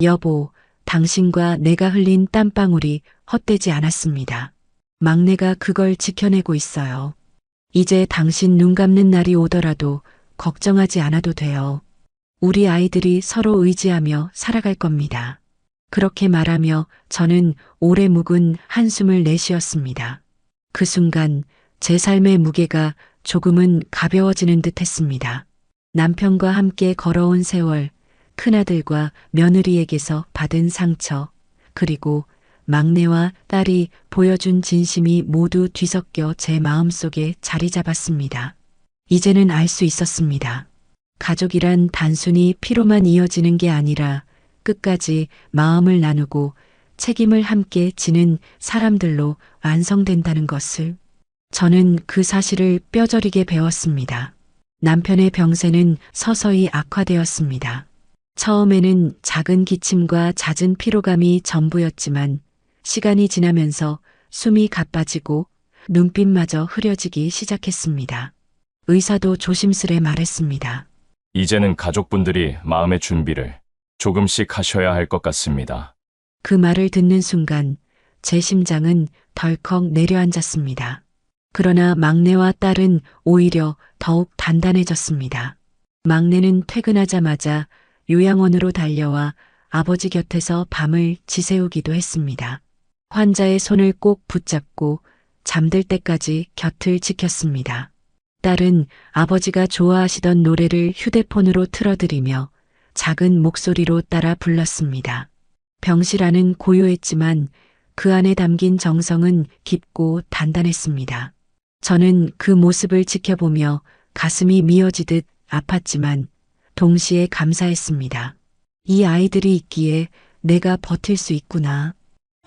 여보, 당신과 내가 흘린 땀방울이 헛되지 않았습니다. 막내가 그걸 지켜내고 있어요. 이제 당신 눈 감는 날이 오더라도 걱정하지 않아도 돼요. 우리 아이들이 서로 의지하며 살아갈 겁니다. 그렇게 말하며 저는 오래 묵은 한숨을 내쉬었습니다. 그 순간 제 삶의 무게가 조금은 가벼워지는 듯 했습니다. 남편과 함께 걸어온 세월, 큰아들과 며느리에게서 받은 상처, 그리고 막내와 딸이 보여준 진심이 모두 뒤섞여 제 마음속에 자리 잡았습니다. 이제는 알 수 있었습니다. 가족이란 단순히 피로만 이어지는 게 아니라 끝까지 마음을 나누고 책임을 함께 지는 사람들로 완성된다는 것을. 저는 그 사실을 뼈저리게 배웠습니다. 남편의 병세는 서서히 악화되었습니다. 처음에는 작은 기침과 잦은 피로감이 전부였지만 시간이 지나면서 숨이 가빠지고 눈빛마저 흐려지기 시작했습니다. 의사도 조심스레 말했습니다. 이제는 가족분들이 마음의 준비를 조금씩 하셔야 할 것 같습니다. 그 말을 듣는 순간 제 심장은 덜컥 내려앉았습니다. 그러나 막내와 딸은 오히려 더욱 단단해졌습니다. 막내는 퇴근하자마자 요양원으로 달려와 아버지 곁에서 밤을 지새우기도 했습니다. 환자의 손을 꼭 붙잡고 잠들 때까지 곁을 지켰습니다. 딸은 아버지가 좋아하시던 노래를 휴대폰으로 틀어드리며 작은 목소리로 따라 불렀습니다. 병실 안은 고요했지만 그 안에 담긴 정성은 깊고 단단했습니다. 저는 그 모습을 지켜보며 가슴이 미어지듯 아팠지만 동시에 감사했습니다. 이 아이들이 있기에 내가 버틸 수 있구나.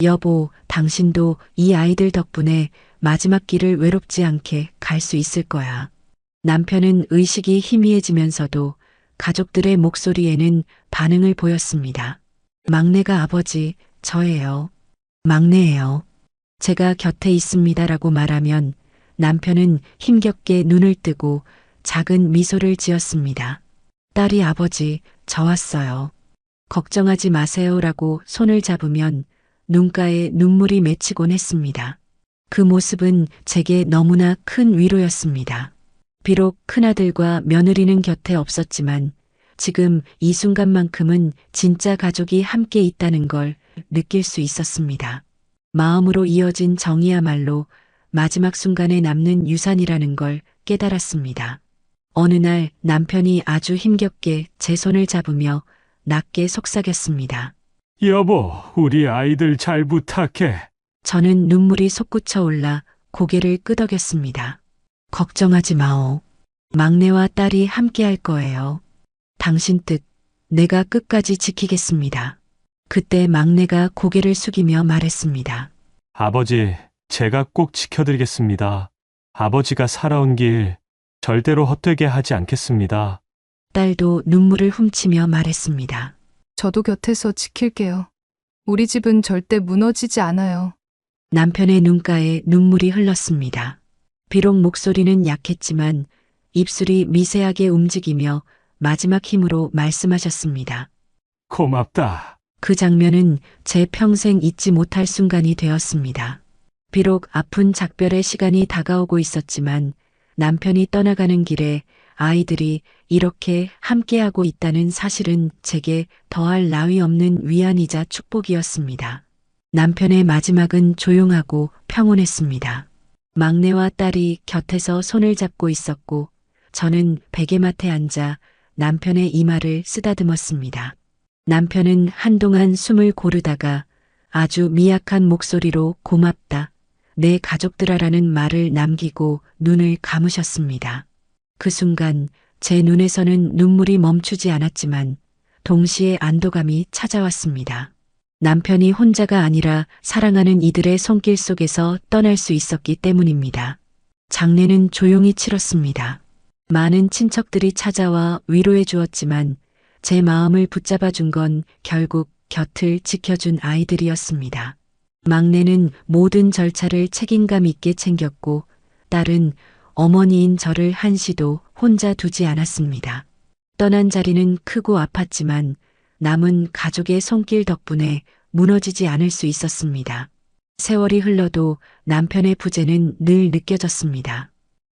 여보, 당신도 이 아이들 덕분에 마지막 길을 외롭지 않게 갈 수 있을 거야. 남편은 의식이 희미해지면서도 가족들의 목소리에는 반응을 보였습니다. 막내가 아버지, 저예요. 막내예요. 제가 곁에 있습니다라고 말하면 남편은 힘겹게 눈을 뜨고 작은 미소를 지었습니다. 딸이 아버지, 저 왔어요. 걱정하지 마세요라고 손을 잡으면 눈가에 눈물이 맺히곤 했습니다. 그 모습은 제게 너무나 큰 위로였습니다. 비록 큰아들과 며느리는 곁에 없었지만 지금 이 순간만큼은 진짜 가족이 함께 있다는 걸 느낄 수 있었습니다. 마음으로 이어진 정이야말로 마지막 순간에 남는 유산이라는 걸 깨달았습니다. 어느 날 남편이 아주 힘겹게 제 손을 잡으며 낮게 속삭였습니다. 여보, 우리 아이들 잘 부탁해. 저는 눈물이 솟구쳐 올라 고개를 끄덕였습니다. 걱정하지 마오. 막내와 딸이 함께 할 거예요. 당신 뜻, 내가 끝까지 지키겠습니다. 그때 막내가 고개를 숙이며 말했습니다. 아버지, 제가 꼭 지켜드리겠습니다. 아버지가 살아온 길 절대로 헛되게 하지 않겠습니다. 딸도 눈물을 훔치며 말했습니다. 저도 곁에서 지킬게요. 우리 집은 절대 무너지지 않아요. 남편의 눈가에 눈물이 흘렀습니다. 비록 목소리는 약했지만 입술이 미세하게 움직이며 마지막 힘으로 말씀하셨습니다. 고맙다. 그 장면은 제 평생 잊지 못할 순간이 되었습니다. 비록 아픈 작별의 시간이 다가오고 있었지만 남편이 떠나가는 길에 아이들이 이렇게 함께하고 있다는 사실은 제게 더할 나위 없는 위안이자 축복이었습니다. 남편의 마지막은 조용하고 평온했습니다. 막내와 딸이 곁에서 손을 잡고 있었고 저는 베개맡에 앉아 남편의 이마를 쓰다듬었습니다. 남편은 한동안 숨을 고르다가 아주 미약한 목소리로 고맙다, 내 가족들아라는 말을 남기고 눈을 감으셨습니다. 그 순간 제 눈에서는 눈물이 멈추지 않았지만 동시에 안도감이 찾아왔습니다. 남편이 혼자가 아니라 사랑하는 이들의 손길 속에서 떠날 수 있었기 때문입니다. 장례는 조용히 치렀습니다. 많은 친척들이 찾아와 위로해 주었지만 제 마음을 붙잡아 준 건 결국 곁을 지켜준 아이들이었습니다. 막내는 모든 절차를 책임감 있게 챙겼고 딸은 어머니인 저를 한시도 혼자 두지 않았습니다. 떠난 자리는 크고 아팠지만 남은 가족의 손길 덕분에 무너지지 않을 수 있었습니다. 세월이 흘러도 남편의 부재는 늘 느껴졌습니다.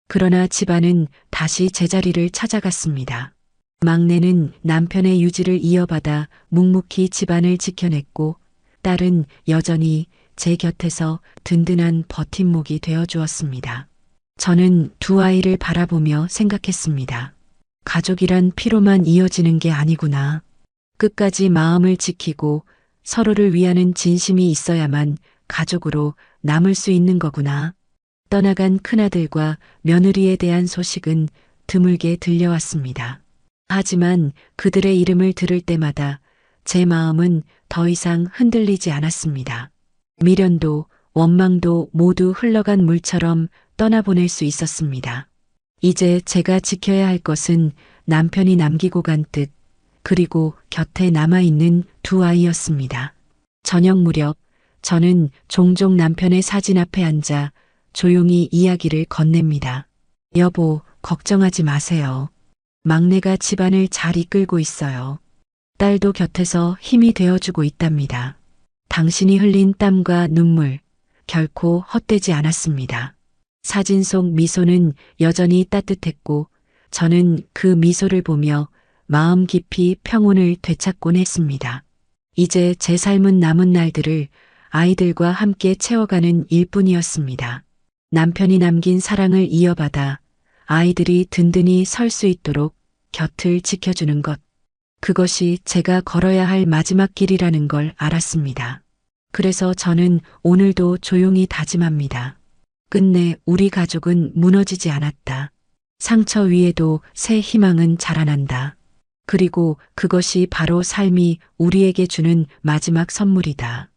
그러나 집안은 다시 제자리를 찾아갔습니다. 막내는 남편의 유지를 이어받아 묵묵히 집안을 지켜냈고 딸은 여전히 제 곁에서 든든한 버팀목이 되어 주었습니다. 저는 두 아이를 바라보며 생각했습니다. 가족이란 피로만 이어지는 게 아니구나. 끝까지 마음을 지키고 서로를 위하는 진심이 있어야만 가족으로 남을 수 있는 거구나. 떠나간 큰아들과 며느리에 대한 소식은 드물게 들려왔습니다. 하지만 그들의 이름을 들을 때마다 제 마음은 더 이상 흔들리지 않았습니다. 미련도 원망도 모두 흘러간 물처럼 떠나보낼 수 있었습니다. 이제 제가 지켜야 할 것은 남편이 남기고 간 뜻, 그리고 곁에 남아있는 두 아이였습니다. 저녁 무렵 저는 종종 남편의 사진 앞에 앉아 조용히 이야기를 건넵니다. 여보, 걱정하지 마세요. 막내가 집안을 잘 이끌고 있어요. 딸도 곁에서 힘이 되어주고 있답니다. 당신이 흘린 땀과 눈물, 결코 헛되지 않았습니다. 사진 속 미소는 여전히 따뜻했고 저는 그 미소를 보며 마음 깊이 평온을 되찾곤 했습니다. 이제 제 삶은 남은 날들을 아이들과 함께 채워가는 일뿐이었습니다. 남편이 남긴 사랑을 이어받아 아이들이 든든히 설 수 있도록 곁을 지켜주는 것. 그것이 제가 걸어야 할 마지막 길이라는 걸 알았습니다. 그래서 저는 오늘도 조용히 다짐합니다. 끝내 우리 가족은 무너지지 않았다. 상처 위에도 새 희망은 자라난다. 그리고 그것이 바로 삶이 우리에게 주는 마지막 선물이다.